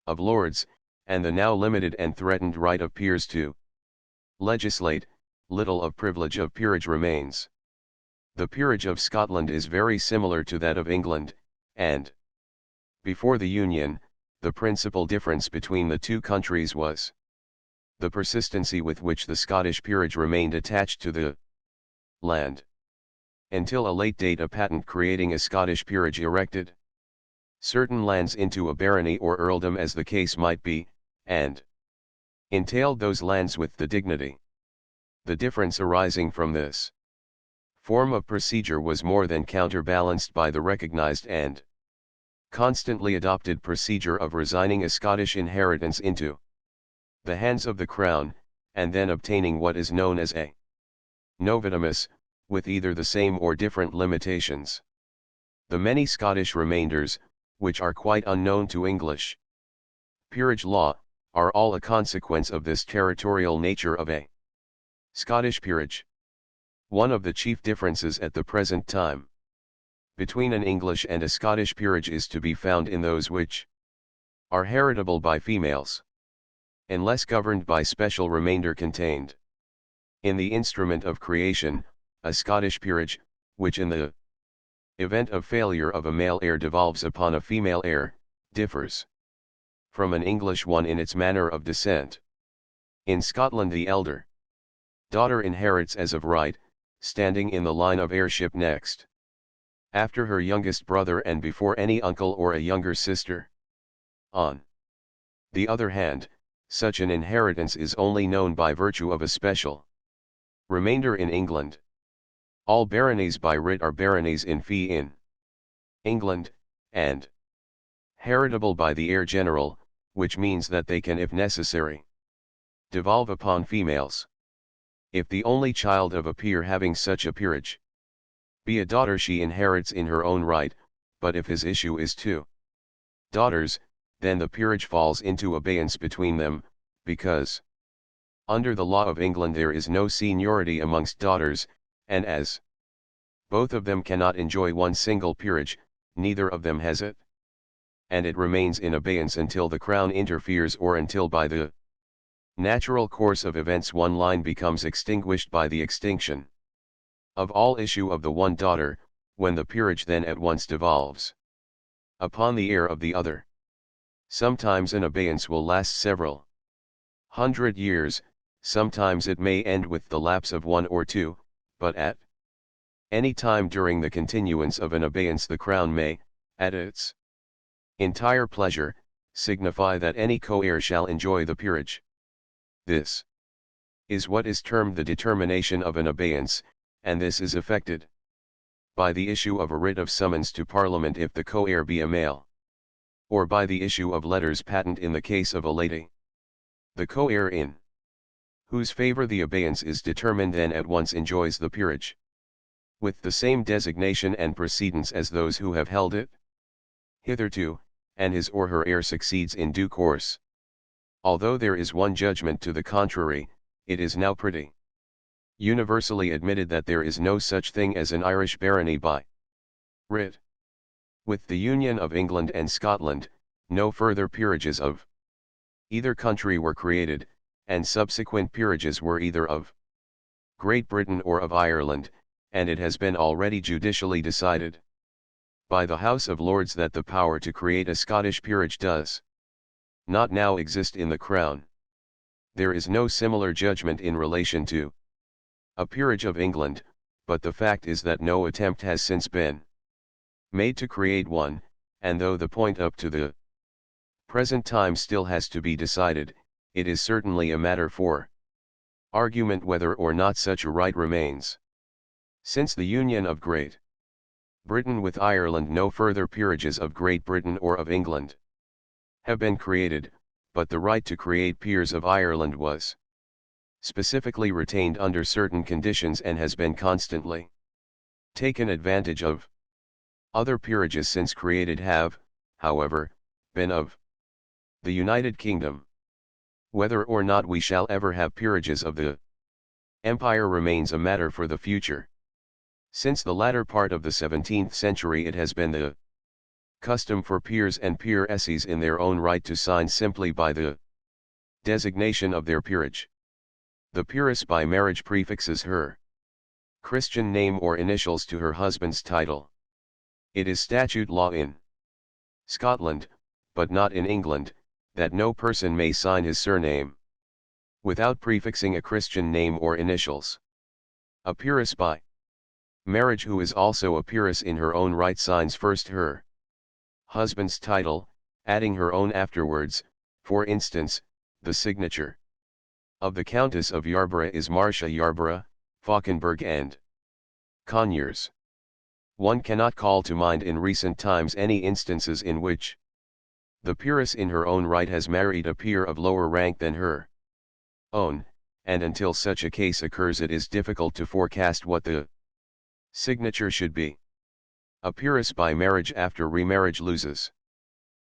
of Lords, and the now limited and threatened right of peers to legislate, little of privilege of peerage remains. The peerage of Scotland is very similar to that of England, and, before the Union, the principal difference between the two countries was the persistency with which the Scottish peerage remained attached to the land. Until a late date, a patent creating a Scottish peerage erected certain lands into a barony or earldom as the case might be, and entailed those lands with the dignity. The difference arising from this form of procedure was more than counterbalanced by the recognized and constantly adopted procedure of resigning a Scottish inheritance into the hands of the Crown, and then obtaining what is known as a novitimus, with either the same or different limitations. The many Scottish remainders, which are quite unknown to English peerage law, are all a consequence of this territorial nature of a Scottish peerage. One of the chief differences at the present time between an English and a Scottish peerage is to be found in those which are heritable by females, unless governed by special remainder contained in the instrument of creation. A Scottish peerage, which in the event of failure of a male heir devolves upon a female heir, differs from an English one in its manner of descent. In Scotland the elder daughter inherits as of right, standing in the line of heirship next after her youngest brother and before any uncle or a younger sister. On the other hand, such an inheritance is only known by virtue of a special remainder in England. All baronies by writ are baronies in fee in England, and heritable by the heir general, which means that they can, if necessary, devolve upon females. If the only child of a peer having such a peerage be a daughter, she inherits in her own right, but if his issue is two daughters, then the peerage falls into abeyance between them, because under the law of England there is no seniority amongst daughters, and as both of them cannot enjoy one single peerage, neither of them has it, and it remains in abeyance until the Crown interferes or until by the natural course of events one line becomes extinguished by the extinction of all issue of the one daughter, when the peerage then at once devolves upon the heir of the other. Sometimes an abeyance will last several hundred years, sometimes it may end with the lapse of 1 or 2, but at any time during the continuance of an abeyance the Crown may, at its entire pleasure, signify that any co-heir shall enjoy the peerage. This is what is termed the determination of an abeyance, and this is effected by the issue of a writ of summons to Parliament if the co-heir be a male, or by the issue of letters patent in the case of a lady. The co-heir in whose favour the abeyance is determined then at once enjoys the peerage, with the same designation and precedence as those who have held it hitherto, and his or her heir succeeds in due course. Although there is one judgment to the contrary, it is now pretty universally admitted that there is no such thing as an Irish barony by writ. With the union of England and Scotland, no further peerages of either country were created, and subsequent peerages were either of Great Britain or of Ireland, and it has been already judicially decided by the House of Lords that the power to create a Scottish peerage does not now exist in the Crown. There is no similar judgment in relation to a peerage of England, but the fact is that no attempt has since been made to create one, and though the point up to the present time still has to be decided, it is certainly a matter for argument whether or not such a right remains. Since the union of Great Britain with Ireland, no further peerages of Great Britain or of England have been created, but the right to create peers of Ireland was specifically retained under certain conditions and has been constantly taken advantage of. Other peerages since created have, however, been of the United Kingdom. Whether or not we shall ever have peerages of the Empire remains a matter for the future. Since the latter part of the 17th century it has been the custom for peers and peeresses in their own right to sign simply by the designation of their peerage. The peeress by marriage prefixes her Christian name or initials to her husband's title. It is statute law in Scotland, but not in England, that no person may sign his surname without prefixing a Christian name or initials. A peeress by marriage who is also a peeress in her own right signs first her husband's title, adding her own afterwards. For instance, the signature of the Countess of Yarborough is Marcia Yarborough, Fauconberg and Conyers. One cannot call to mind in recent times any instances in which the peeress in her own right has married a peer of lower rank than her own, and until such a case occurs it is difficult to forecast what the signature should be. A peeress by marriage after remarriage loses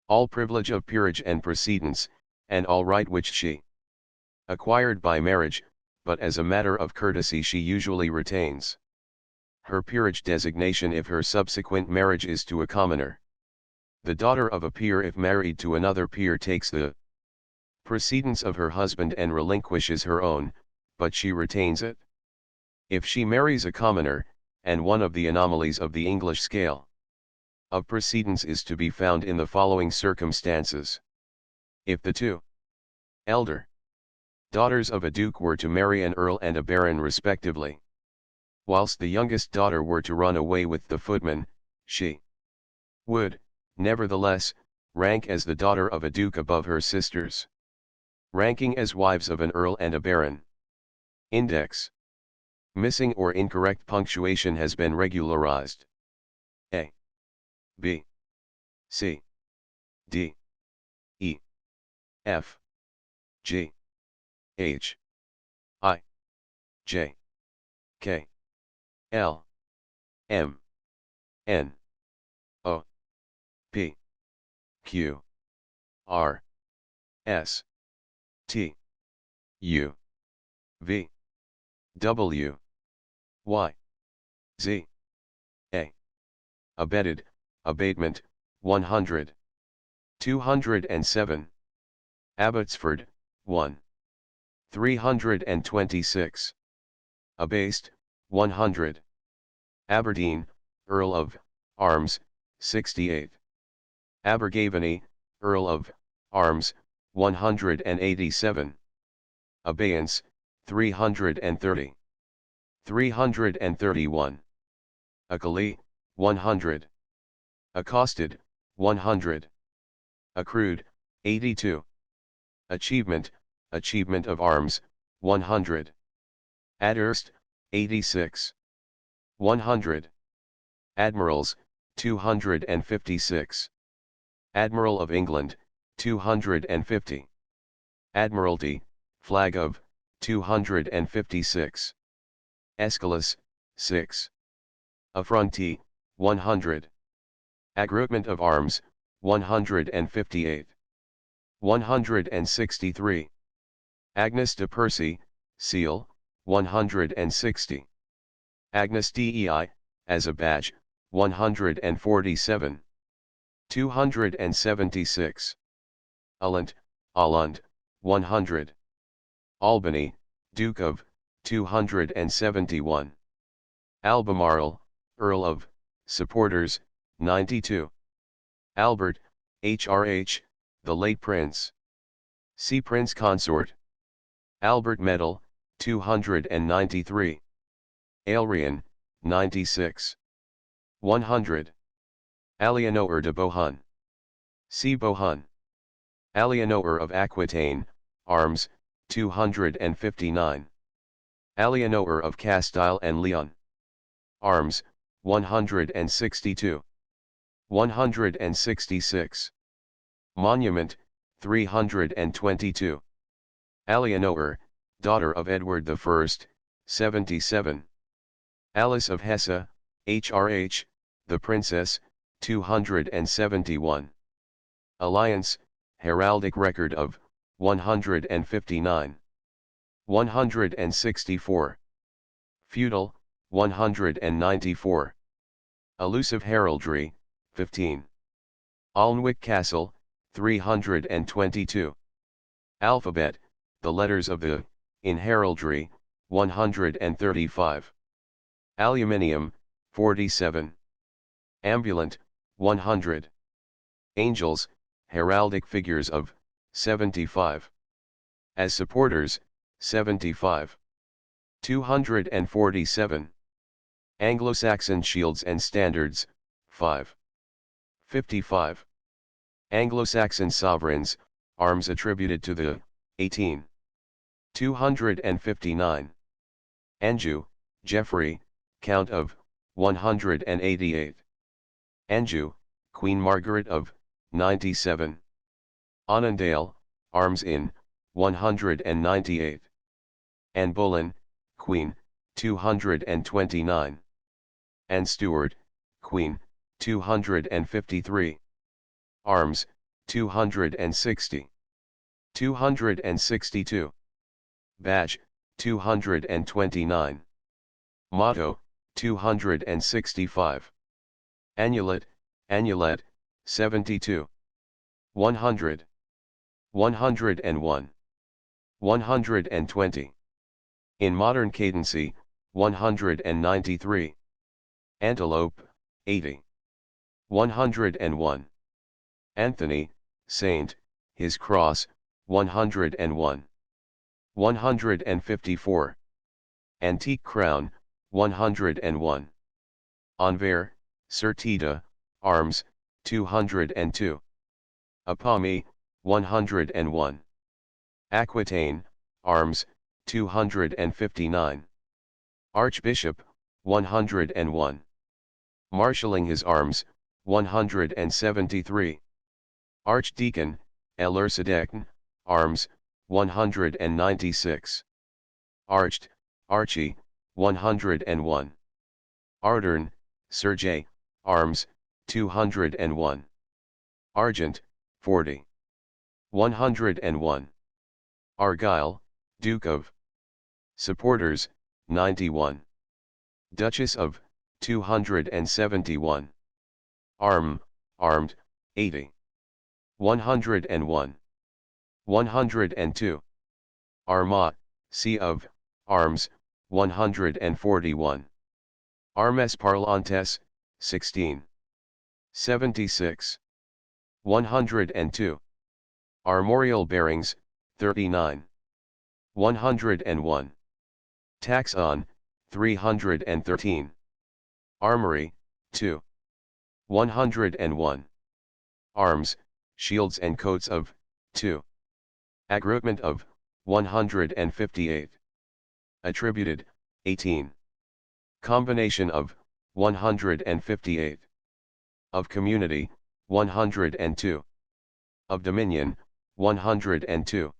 all privilege of peerage and precedence, and all right which she acquired by marriage, but as a matter of courtesy she usually retains her peerage designation if her subsequent marriage is to a commoner. The daughter of a peer if married to another peer takes the precedence of her husband and relinquishes her own, but she retains it. If she marries a commoner, and one of the anomalies of the English scale of precedence is to be found in the following circumstances. If the two elder daughters of a duke were to marry an earl and a baron respectively, whilst the youngest daughter were to run away with the footman, she would, nevertheless, rank as the daughter of a duke above her sisters, ranking as wives of an earl and a baron. Index. Missing or incorrect punctuation has been regularized. A, B, C, D, E, F, G, H, I, J, K, L, M, N, O, P, Q, R, S, T, U, V, W, Y, Z, A. Abetted, abatement, 100. 207. Abbotsford, 1. 326. Abased, 100. Aberdeen, Earl of Arms, 68. Abergavenny, Earl of Arms, 187. Abeyance, 330. 331. Accolade, 100. Accosted, 100. Accrued, 82. Achievement, achievement of arms, 100. Adderst, 86. 100. Admirals, 256. Admiral of England, 250. Admiralty, flag of, 256. Escalus, 6. Affrontee, 100. Aggroupment of arms, 158. 163. Agnes de Percy, seal, 160. Agnes Dei, as a badge, 147. 276. Allant, Alund, 100. Albany, Duke of, 271. Albemarle, Earl of, supporters, 92. Albert, HRH, the late Prince. See Prince Consort. Albert Medal, 293. Aelrian, 96. 100. Aliénor de Bohun. See Bohun. Aliénor of Aquitaine, arms, 259. Aliénor of Castile and Leon. Arms, 162. 166. Monument, 322. Aliénor, daughter of Edward I, 77. Alice of Hesse, HRH, the Princess, 271. Alliance, heraldic record of, 159. 164. Feudal, 194. Elusive heraldry, 15. Alnwick Castle, 322. Alphabet, the letters of the in heraldry, 135. Aluminium, 47. Ambulant, 100. Angels, heraldic figures of, 75. As supporters, 75. 247. Anglo-Saxon shields and standards, 5. 55. Anglo-Saxon sovereigns, arms attributed to the, 18. 259. Anjou, Geoffrey, Count of, 188. Anjou, Queen Margaret of, 97. Annandale, arms in, 198. Anne Boleyn, Queen, 229. Anne Stewart, Queen, 253. Arms, 260. 262. Badge, 229. Motto, 265. Annulet, Annulet, 72. 100. 101. 120. In modern cadency, 193. Antelope, 80. 101. Anthony, Saint, his cross, 101. 154. Antique crown, 101. Envers, Certita, arms, 202. Apami, 101. Aquitaine, arms, 259. Archbishop, 101. Marshalling his arms, 173. Archdeacon, Elursadecn, arms, 196. Arched, Archie, 101. Ardern, Sergei, arms, 201. Argent, 40. 101. Argyle, Duke of. Supporters, 91. Duchess of, 271. Armed, 80. 101. 102. Armagh, Sea of, arms, 141. Armes parlantes, 16. 76. 102. Armorial bearings, 39. 101. Taxon, 313. Armory, 2. 101. Arms, shields and coats of, 2. Aggroupment of, 158. Attributed, 18. Combination of, 158. Of community, 102. Of dominion, 102.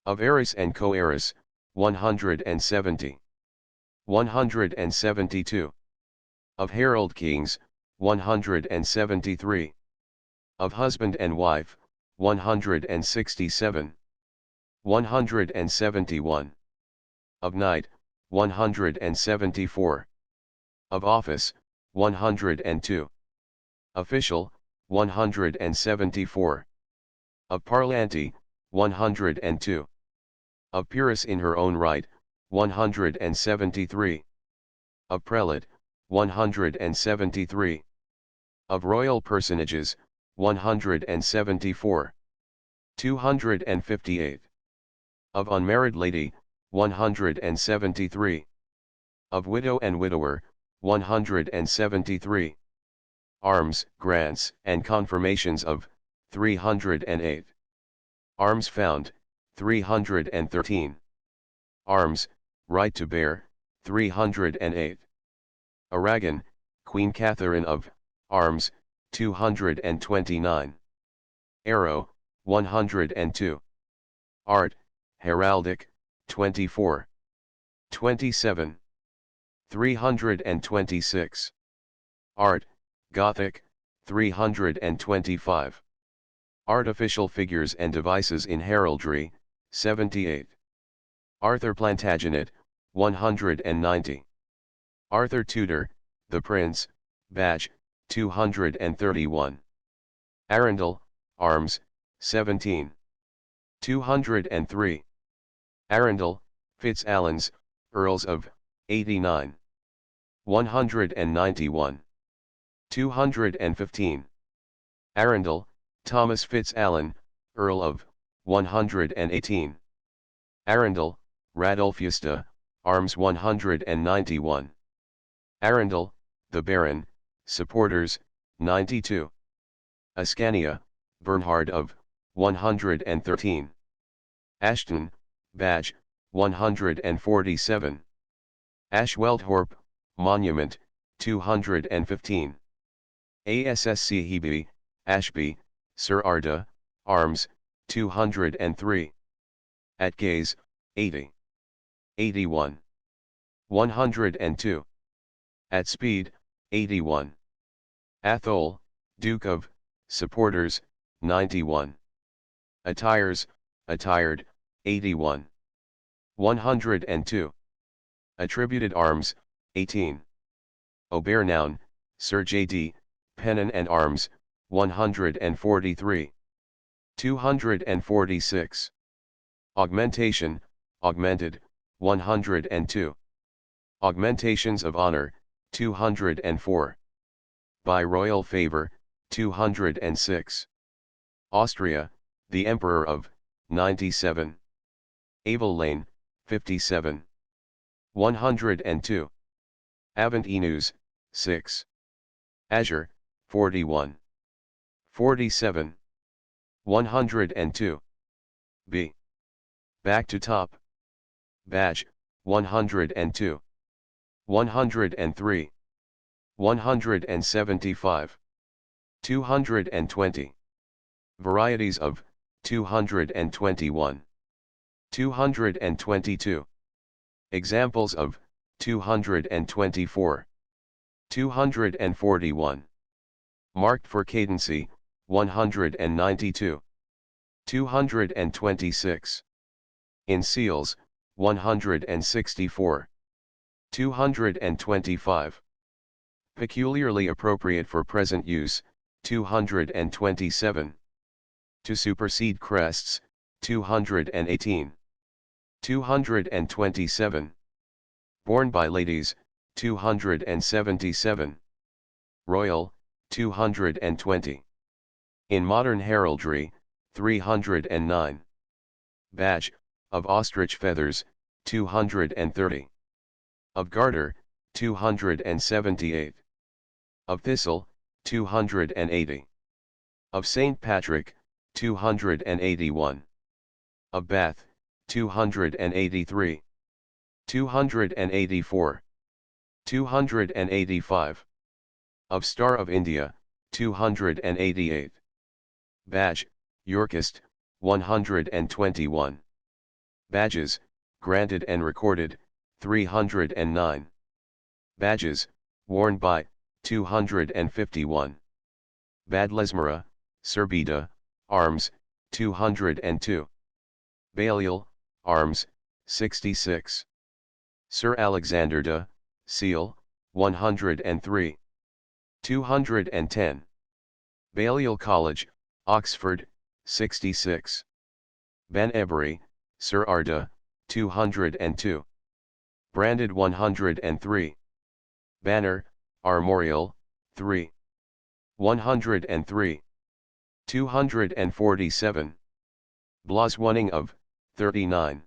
Of heiress and co-heiress, 170. 172. Of herald kings, 173. Of husband and wife, 167. 171. Of knight, 174. Of office, 102. Official, 174. Of parlanti, 102. Of peeress in her own right, 173. Of prelate, 173. Of royal personages, 174. 258. Of unmarried lady, 173. Of widow and widower, 173. Arms, grants, and confirmations of, 308. Arms found, 313. Arms, right to bear, 308. Aragon, Queen Catherine of, arms, 229. Arrow, 102. Art, heraldic, 24. 27. 326. Art, Gothic, 325. Artificial figures and devices in heraldry, 78. Arthur Plantagenet, 190. Arthur Tudor, the Prince, badge, 231. Arundel, arms, 17. 203. Arundel, Fitz-Alans, Earls of, 89. 191. 215. Arundel, Thomas Fitz-Alan, Earl of, 118. Arundel, Radulfusta, Arms 191. Arundel, the Baron, Supporters, 92. Ascania, Bernhard of, 113. Ashton, Badge, 147. Ashweldhorp, Monument, 215. ASSC Hebe, Ashby, Sir Arda, Arms, 203. At Gaze, 80. 81. 102. At Speed, 81. Athol, Duke of, Supporters, 91. Attires, Attired, 81. 102. Attributed Arms, 18. Obernoun, Sir J.D., Pennon and Arms, 143. 246. Augmentation, Augmented, 102. Augmentations of Honor, 204. By Royal Favor, 206. Austria, the Emperor of, 97. Avellane, 57. 102. Avant Enus, 6. Azure, 41. 47. 102. B. Back to top. Badge, 102. 103. 175. 220. Varieties of, 221. 222. Examples of, 224. 241. Marked for cadency, 192. 226. In seals, 164. 225. Peculiarly appropriate for present use, 227. To supersede crests, 218. 227. Born by ladies, 277. Royal, 220. In modern heraldry, 309. Badge, of ostrich feathers, 230. Of garter, 278. Of thistle, 280. Of St. Patrick, 281. Of Bath, 283. 284. 285. Of Star of India, 288. Badge, Yorkist, 121. Badges, granted and recorded, 309. Badges, worn by, 251. Badlesmera, Serbida, Arms, 202. Balliol, Arms, 66. Sir Alexander de, Seal, 103. 210. Balliol College, Oxford, 66. Banbury, Sir Arda, 202. Branded 103. Banner, Armorial, 3. 103. 247. Blaswaning of, 39.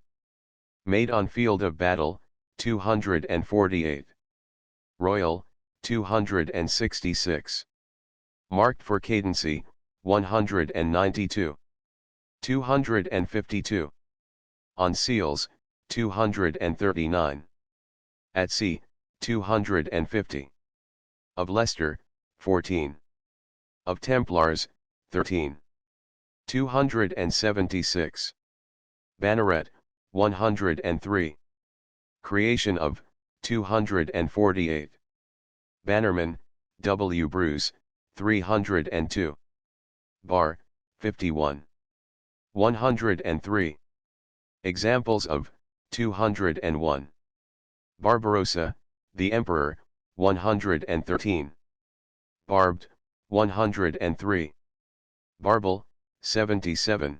Made on field of battle, 248. Royal, 266. Marked for cadency, 192. 252. On seals, 239. At sea, 250. Of Leicester, 14. Of Templars, 13. 276. Banneret, 103. Creation of, 248. Bannerman, W. Bruce, 302. Bar, 51. 103. Examples of, 201. Barbarossa, the Emperor, 113. Barbed, 103. Barble, 77.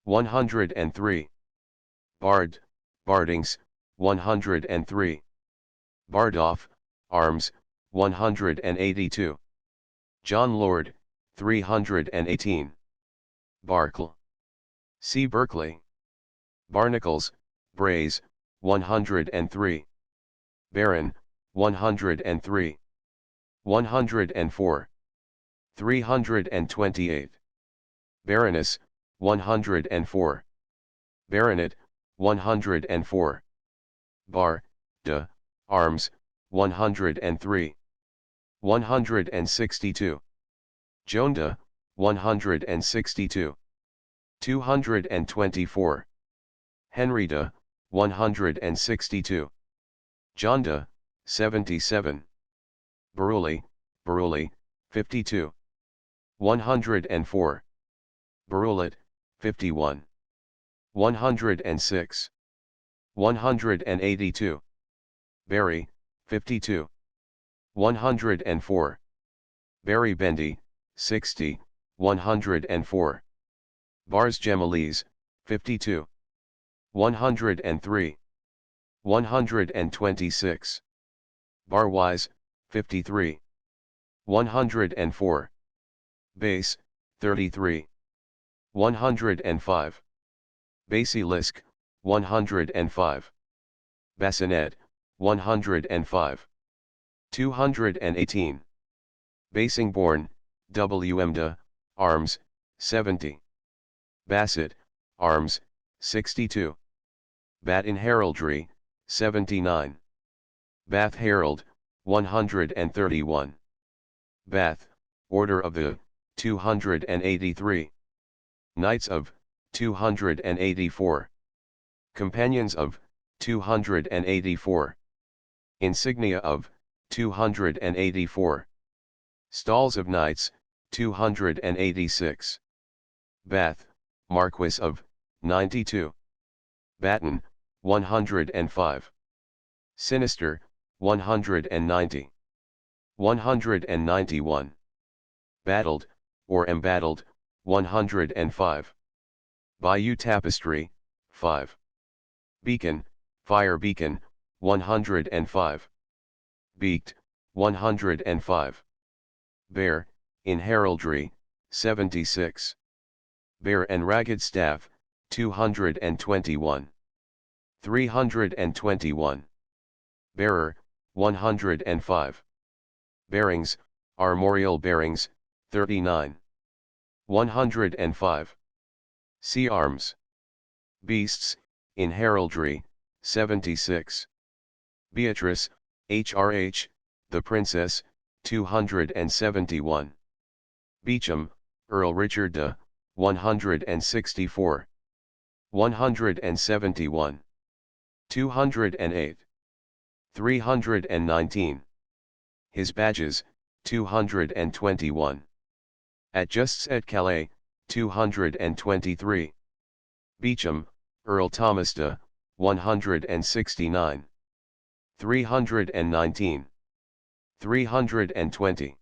103. Bard, Bardings, 103. Bardolph, arms, 182. John Lord, 318. Barkle. C. Berkeley. Barnacles, Brays, 103. Baron, 103. 104. 328. Baroness, 104. Baronet, 104. Bar, de, arms, 103. 162. Jonda, 162. 224. Henrietta, 162. Jonda, 77. Beruli, Beruli, 52. 104. Berulet, 51. 106. 182. Barry, 52. 104. Barry Bendy, 60, 104. Bars Gemalese, 52. 103. 126. Barwise, 53. 104. Base, 33. 105. Basilisk, 105. Bassinet, 105. 218. Basingbourn, Wmda, arms, 70. Bassett, arms, 62. Bat in Heraldry, 79. Bath Herald, 131. Bath, Order of the, 283. Knights of, 284. Companions of, 284. Insignia of, 284. Stalls of Knights, 286. Bath, Marquis of, 92. Batten, 105. Sinister, 190. 191. Battled, or embattled, 105. Bayou Tapestry, 5. Beacon, Fire Beacon, 105. Beaked, 105. Bear, in Heraldry, 76. Bear and Ragged Staff, 221. 321. Bearer, 105. Bearings, Armorial Bearings, 39. 105. Sea Arms. Beasts, in Heraldry, 76. Beatrice, HRH, the Princess, 271. Beecham, Earl Richard de, 164. 171. 208. 319. His badges, 221. At Justs at Calais, 223. Beecham, Earl Thomas de, 169. 319. 320.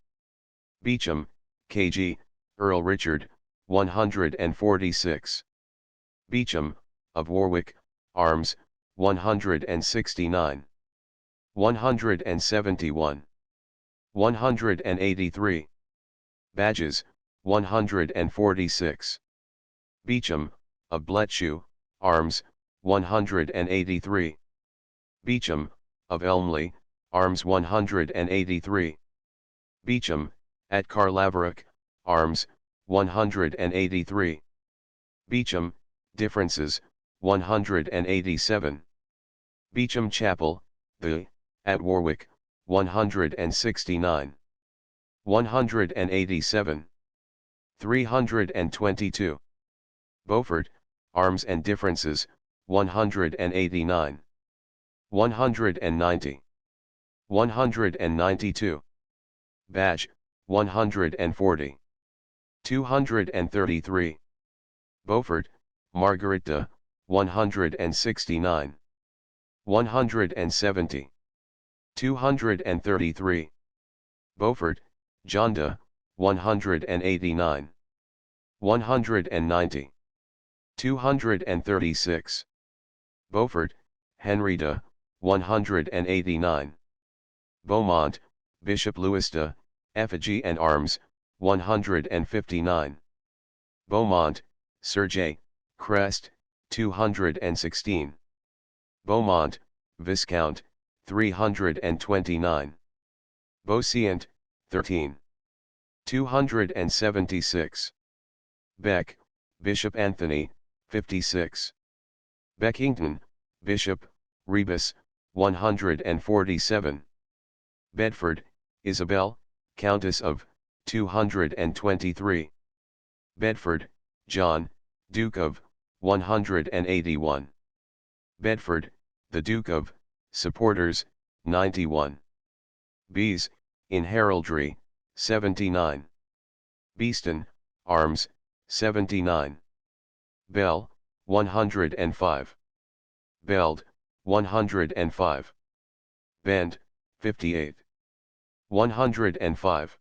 Beecham, KG, Earl Richard, 146. Beecham, of Warwick, arms, 169. 171. 183. Badges, 146. Beecham, of Bletchew, arms, 183. Beecham, of Elmley, arms 183. Beecham, at Carlaverock, arms, 183. Beecham, differences, 187. Beecham Chapel, the, at Warwick, 169. 187. 322. Beaufort, arms and differences, 189. 190. 192. Badge, 140. 233. Beaufort, Margaret de, 169. 170. 233. Beaufort, John de, 189. 190. 236. Beaufort, Henry de, 189. Beaumont, Bishop Louis de, Effigy and Arms, 159. Beaumont, Sir J, Crest, 216. Beaumont, Viscount, 329. Beauseant, 13. 276. Beck, Bishop Anthony, 56. Beckington, Bishop, Rebus, 147. Bedford, Isabel, Countess of, 223. Bedford, John, Duke of, 181. Bedford, the Duke of, supporters, 91. Bees, in Heraldry, 79. Beeston, Arms, 79. Bell, 105. Beld, 105. Bend, 58. 105.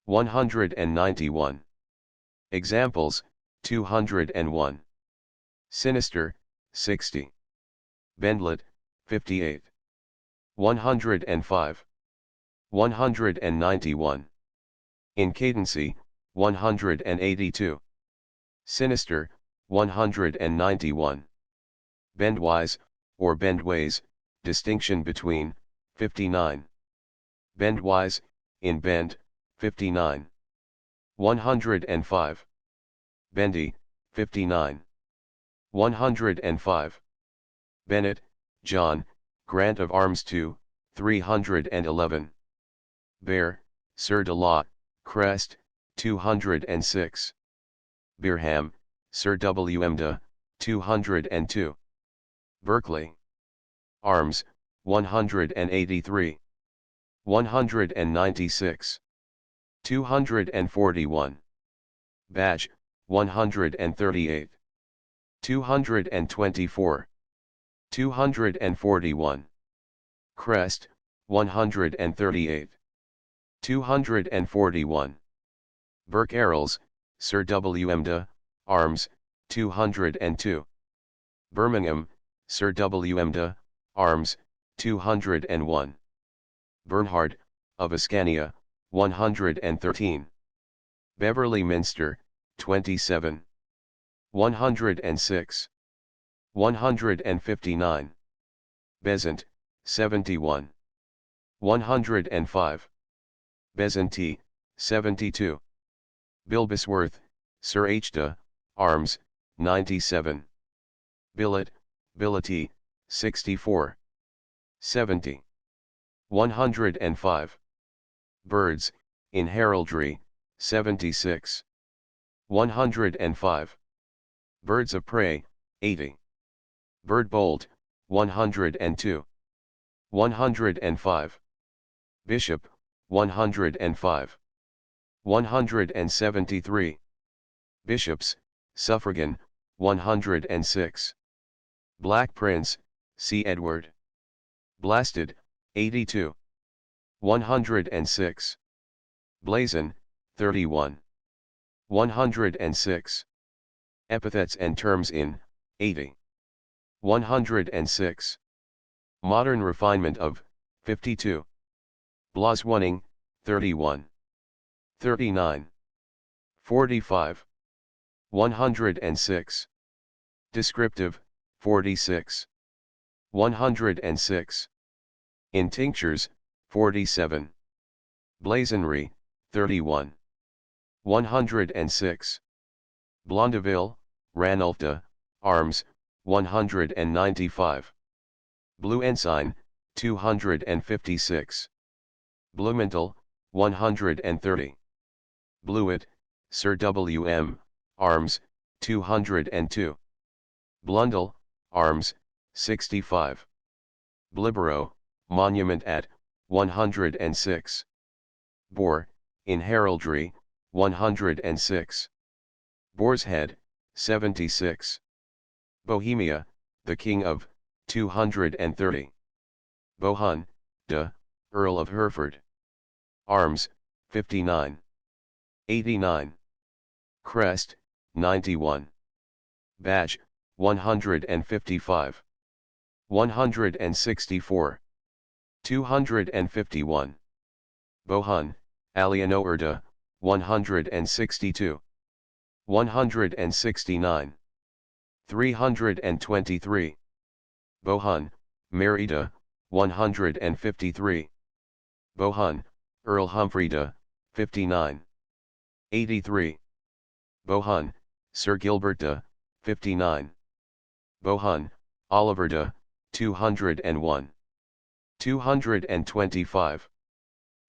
191. Examples, 201. Sinister, 60. Bendlet, 58. 105. 191. Incadency, 182. Sinister, 191. Bendwise, or bendways, distinction between, 59. Bendwise, in bend, 59. 105. Bendy, 59. 105. Bennett, John, Grant of Arms 2, 311. Bear, Sir de la, Crest, 206. Beerham, Sir W. M. de, 202. Berkeley. Arms, 183. 196. 241. Badge, 138. 224. 241. Crest, 138. 241. Burke Arrels, Sir W. M. de, Arms, 202. Birmingham, Sir W. M. de, Arms, 201. Bernhard, of Ascania, 113. Beverley Minster, 27. 106. 159. Besant, 71. 105. Besantee, 72. Bilbisworth, Sir H. de, Arms, 97. Billet, Billety, 64. 70. 105. Birds, in Heraldry, 76. 105. Birds of Prey, 80. Bird Bolt, 102. 105. Bishop, 105. 173. Bishops, Suffragan, 106. Black Prince, C. Edward. Blasted, 82. 106. Blazon, 31. 106. Epithets and terms in, 80. 106. Modern refinement of, 52. Blaswoning, 31. 39. 45. 106. Descriptive, 46. 106. In tinctures, 47. Blazonry, 31. 106. Blondeville, Ranulph de, Arms, 195. Blue Ensign, 256. Blumenthal, 130. Blewett, Sir W. M., Arms, 202. Blundell, Arms, 65. Blibborough, Monument at, 106. Boar, in Heraldry, 106. Boar's Head, 76. Bohemia, the King of, 230. Bohun, de, Earl of Hereford. Arms, 59. 89. Crest, 91. Badge, 155. 164. 251. Bohun, Alianorda, 162. 169. 323. Bohun, Merida, 153. Bohun, Earl Humfreyda, 59. 83. Bohun, Sir Gilberta, 59. Bohun, Oliverda, 201. 225.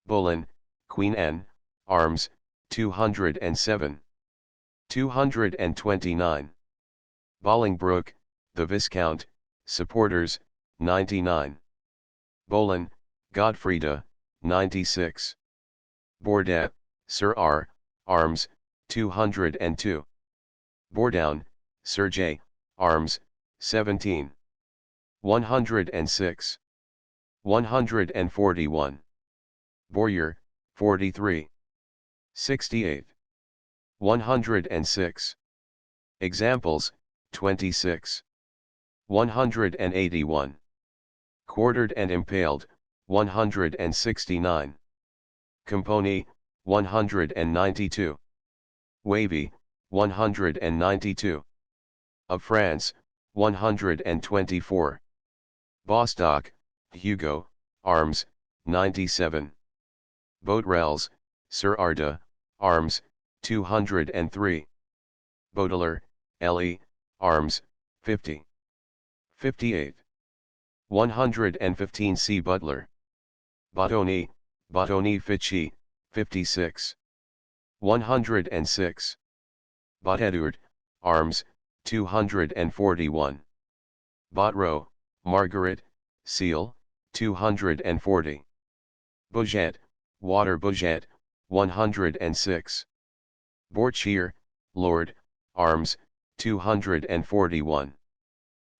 Bullen, Queen Anne, Arms, 207. 229. Bolingbroke, the Viscount, Supporters, 99. Bolen, Godfreyda, 96. Bordet, Sir R, Arms, 202. Bordown, Sir J, Arms, 17. 106. 141. Bowyer, 43. 68. 106. Examples, 26. 181. Quartered and impaled, 169. Compony, 192. Wavy, 192. Of France, 124. Bostock, Hugo, Arms, 97. Botrels, Sir Arda, Arms, 203. Boteler, L.E., Arms, 50. 58. 115 C. Butler. Bottoni, Bottoni Ficci, 56. 106. Botedard, Arms, 241. Botreau, Margaret, Seal, 240. Bouget, Water Bouget, 106. Borchier, Lord, Arms, 241.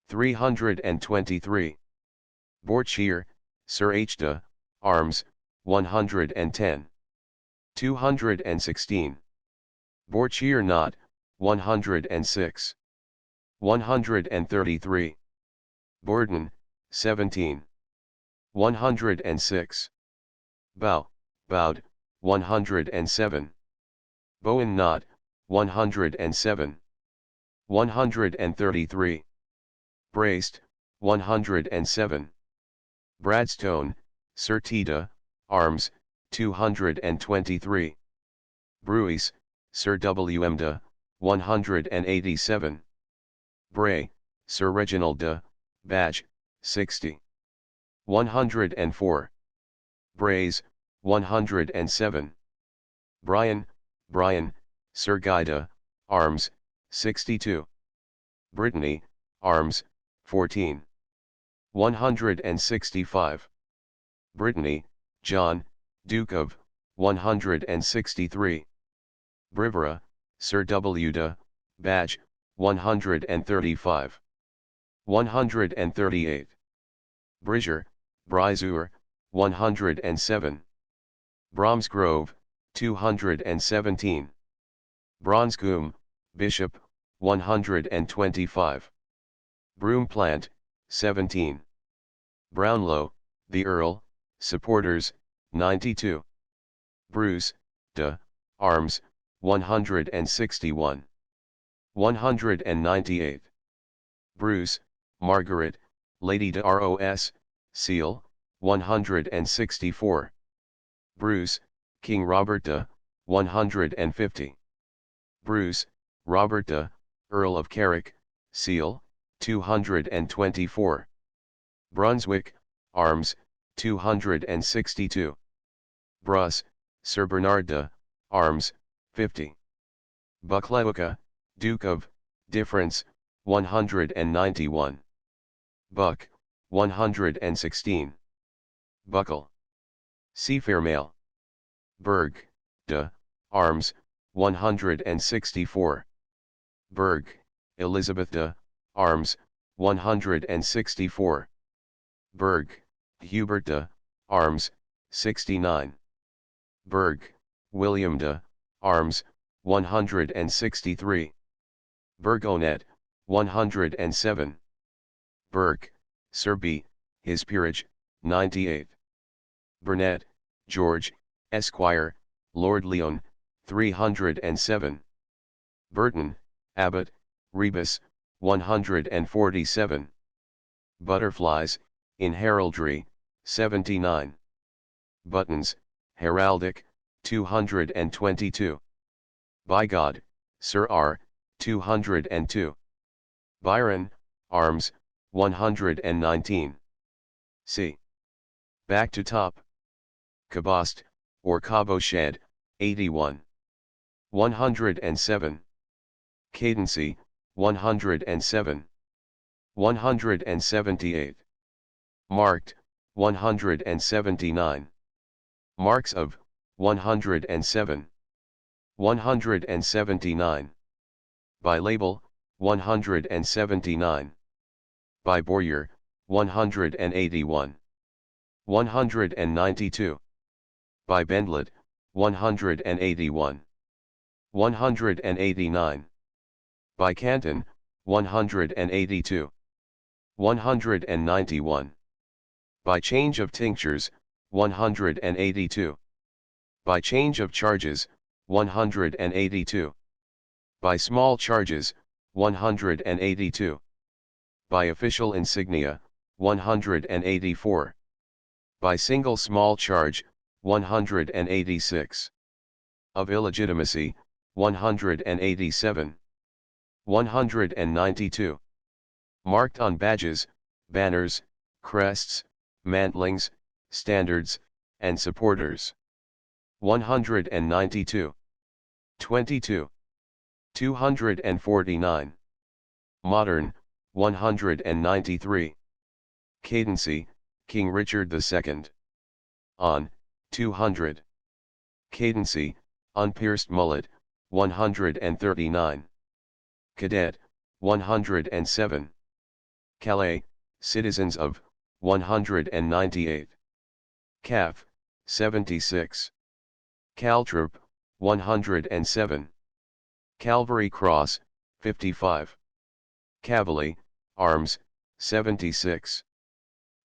323. Borchier, Sir Hda, Arms, 110. 216. Borchier Knot, 106. 133. Borden, 17. 106. Bow, Bowed, 107. Bowen Knot, 107. 133. Braced, 107. Bradstone, Sir Tita, Arms, 223. Bruys, Sir W. Mda, 187. Bray, Sir Reginald de, Badge, 60. 104. Brays, 107. Brian, Brian, Sir Guida, Arms, 62. Brittany, Arms, 14. 165. Brittany, John, Duke of, 163. Brivera, Sir W. de, Badge, 135. 138. Brizure, Brizure, 107. Bromsgrove, 217. Bronscombe, Bishop, 125. Broomplant, 17. Brownlow, the Earl, Supporters, 92. Bruce, de, Arms, 161. 198. Bruce, Margaret, Lady de Ros, Seal, 164. Bruce, King Robert de, 150. Bruce, Robert de, Earl of Carrick, Seal, 224. Brunswick, Arms, 262. Bruss, Sir Bernard de, Arms, 50. Buccleuch, Duke of, Difference, 191. Buck, 116. Buckle. Seafairmail. Berg, de, Arms, 164. Berg, Elizabeth de, Arms, 164. Berg, Hubert de, Arms, 69. Berg, William de, Arms, 163. Burgonet, 107. Burke, Sir B, his peerage, 98. Burnet, George, Esquire, Lord Leon, 307. Burton, Abbot, Rebus, 147. Butterflies, in Heraldry, 79. Buttons, Heraldic, 222. By God, Sir R, 202. Byron, Arms, 119. C. Back to top. Cabost, or Cabochet, 81. 107. Cadency, 107. 178. Marked, 179. Marks of, 107. 179. By label, 179. By Bowyer, 181. 192. By Bendlet, 181. 189. By Canton, 182. 191. By change of tinctures, 182. By change of charges, 182. By small charges, 182. By official insignia, 184. By single small charge, 186. Of illegitimacy, 187. 192. Marked on badges, banners, crests, mantlings, standards, and supporters. 192. 22. 249. Modern, 193. Cadency, King Richard II. On, 200. Cadency, Unpierced Mullet, 139. Cadet, 107. Calais, Citizens of, 198. Calf, 76. Caltrop, 107. Calvary Cross, 55. Cavalry, Arms, 76.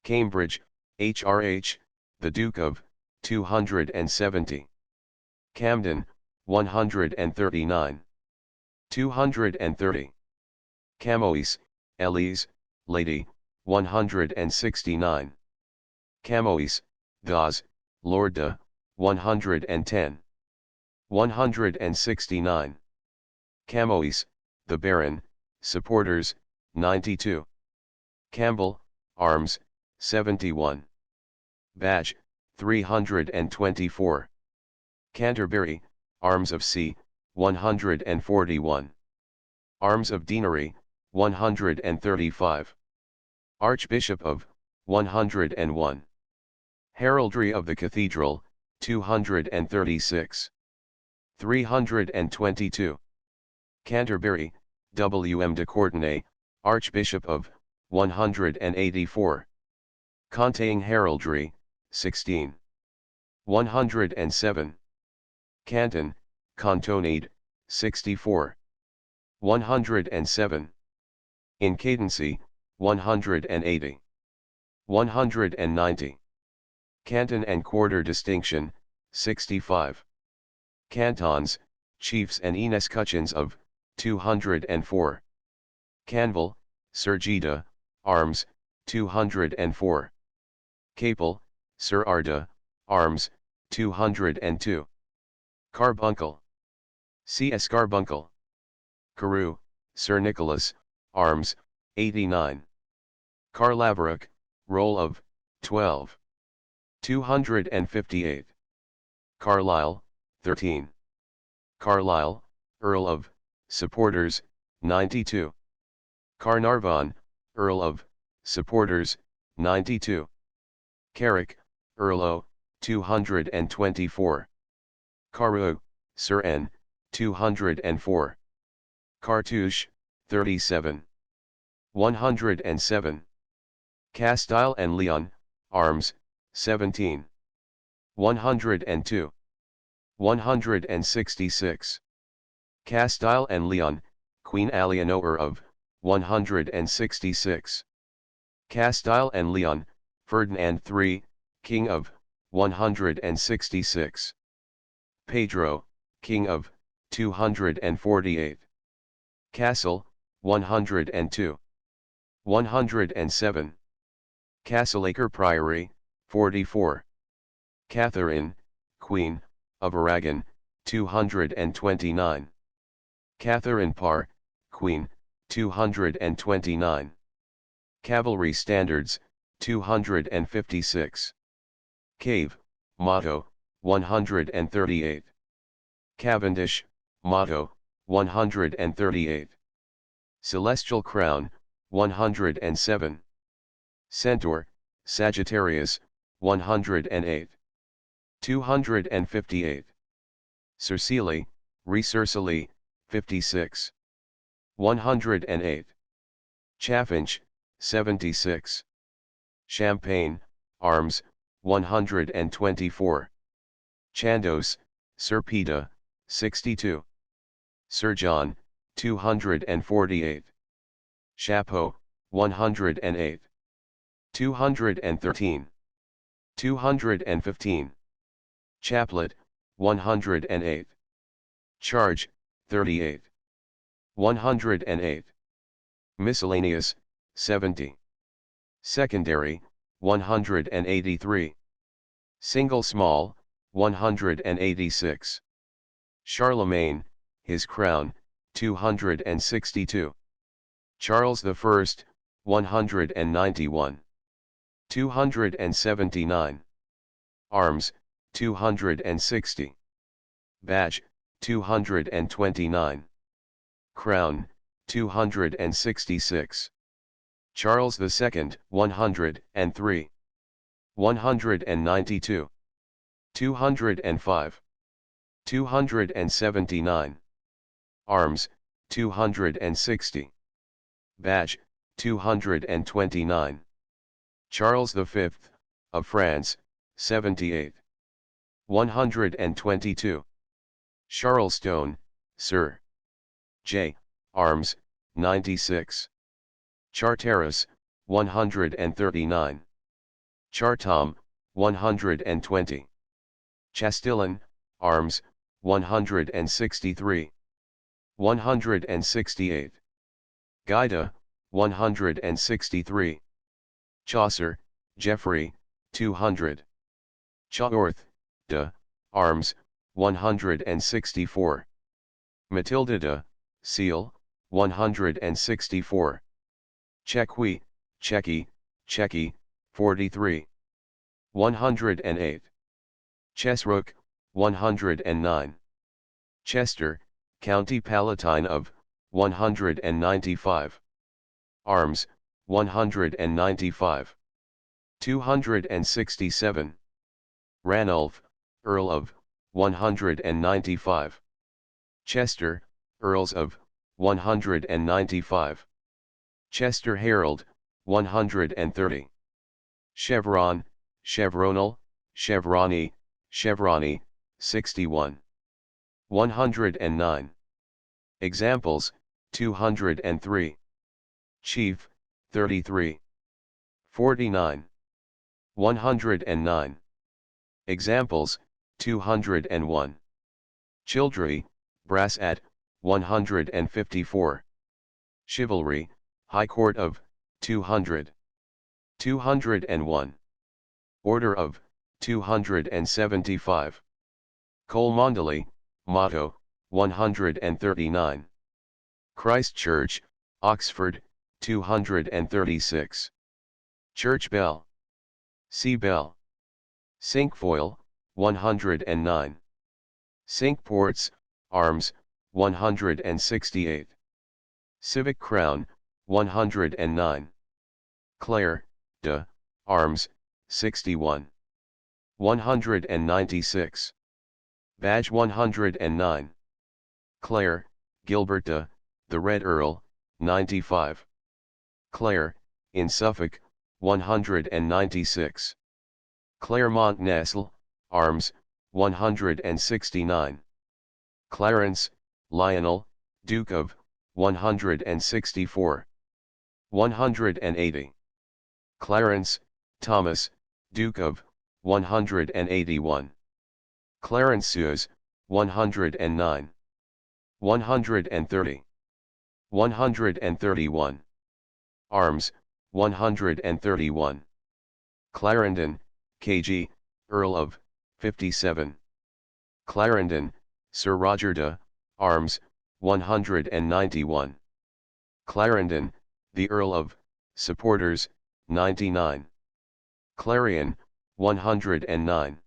Cambridge, HRH, the Duke of, 270. Camden, 139. 230. Camoes, Elise, Lady, 169. Camoes, Dawes, Lord de, 110. 169. Camoes, the Baron, supporters, 92. Campbell, Arms, 71. Badge, 324. Canterbury, Arms of C, 141. Arms of Deanery, 135. Archbishop of, 101. Heraldry of the Cathedral, 236. 322. Canterbury, W. M. de Courtenay, Archbishop of, 184. Containing Heraldry, 16. 107. Canton, Cantonade, 64. 107. In Cadency, 180. 190. Canton and Quarter Distinction, 65. Cantons, Chiefs and Escutcheons of, 204. Canville, Sir Gita, Arms, 204. Capel, Sir Arda, Arms, 202. Carbuncle. C.S. Carbuncle. Carew, Sir Nicholas, Arms, 89. Carlaveric, Roll of, 12. 258. Carlisle, 13. Carlisle, Earl of, supporters, 92. Carnarvon, Earl of, supporters, 92. Carrick, Earl O, 224. Carew, Sir N, 204. Cartouche, 37. 107. Castile and Leon, Arms, 17. 102. 166. Castile and Leon, Queen Eleanor of, 166. Castile and Leon, Ferdinand III, King of, 166. Pedro, King of, 248. Castle, 102. 107. Castleacre Priory, 44. Catherine, Queen, of Aragon, 229. Catherine Parr, Queen, 229. Cavalry Standards, 256. Cave, Motto, 138. Cavendish, Motto, 138. Celestial Crown, 107. Centaur, Sagittarius, 108. 258. Cercili, Recercili, 56. 108. Chaffinch, 76. Champagne, Arms, 124. Chandos, Serpida, 62. Sir John, 248. Chapeau, 108. 213. 215. Chaplet, 108. Charge, 38. 108. Miscellaneous, 70. Secondary, 183. Single small, 186. Charlemagne, his crown, 262. Charles I, 191. 279. Arms, 260. Badge, 229. Crown, 266. Charles II, 103. 192. 205. 279. Arms, 260. Badge, 229. Charles V, of France, 78. 122. Charleston, Sir. J. Arms, 96. Charteris, 139. Chartom, 120. Chastillon, Arms, 163. 168. Guida, 163. Chaucer, Geoffrey, 200. Chaworth, de, Arms, 164. Matildida, Seal, 164. Chequi, Checky, Checky, 43. 108. Chesrook, 109. Chester, County Palatine of, 195. Arms, 195. 267. Ranulph, Earl of, 195. Chester, Earls of, 195. Chester Herald, 130. Chevron, Chevronal, Chevroni, Chevroni, 61. 109. Examples, 203. Chief, 33. 49. 109. Examples, 201. Childry, Brass at, 154. Chivalry, High Court of, 200. 201. Order of, 275. Cholmondeley, Motto, 139. Christ Church, Oxford, 236. Church Bell. Sea Bell. Cinquefoil, 109. Cinque Ports, Arms, 168. Civic Crown, 109. Clare, de, Arms, 61. 196. Badge 109. Clare, Gilbert de, the Red Earl, 95. Clare, in Suffolk, 196. Claremont Nesle, Arms, 169. Clarence, Lionel, Duke of, 164. 180. Clarence, Thomas, Duke of, 181. Clarenceus, 109. 130. 131. Arms, 131. Clarendon, K.G., Earl of, 57. Clarendon, Sir Roger de, Arms, 191. Clarendon, the Earl of, Supporters, 99. Clarion, 109.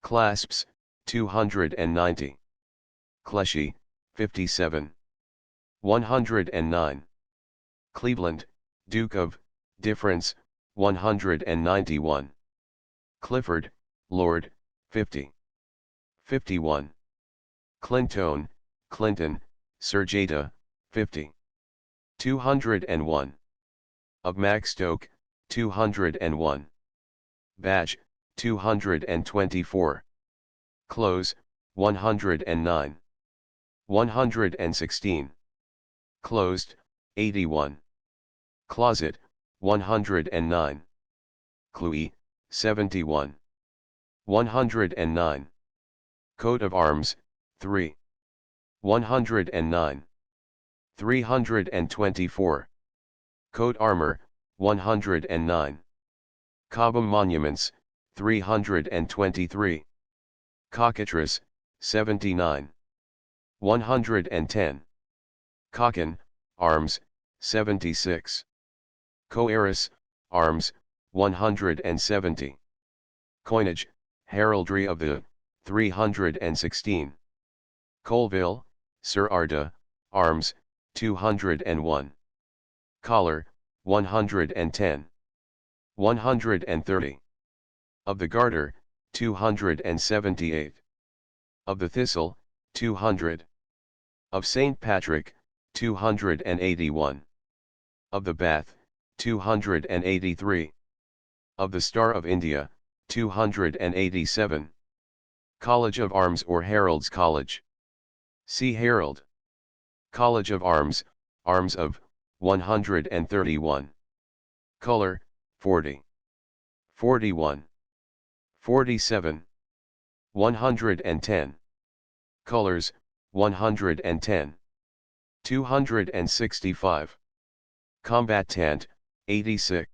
Clasps, 290. Cleshy, 57. 109. Cleveland, Duke of, Difference, 191. Clifford, Lord, 50. 51. Clintone, Clinton, Sir Jada, 50. 201. Of Maxstoke, 201. Badge, 224. Close, 109. 116. Closed, 81. Closet, 109. Cluey, 71. 109. Coat of Arms, 3. 109. 324. Coat Armor, 109. Cobham Monuments, 323. Cockatrice, 79. 110. Cocken, Arms, 76. Coeris, Arms, 170. Coinage, Heraldry of the, 316. Colville, Sir Arda, Arms, 201. Collar, 110. 130. Of the Garter, 278. Of the Thistle, 200. Of St. Patrick, 281. Of the Bath, 283. Of the Star of India, 287. College of Arms or Herald's College. See Herald. College of Arms, Arms of, 131. Color, 40. 41. 47. 110. Colors, 110. 265. Combatant, 86.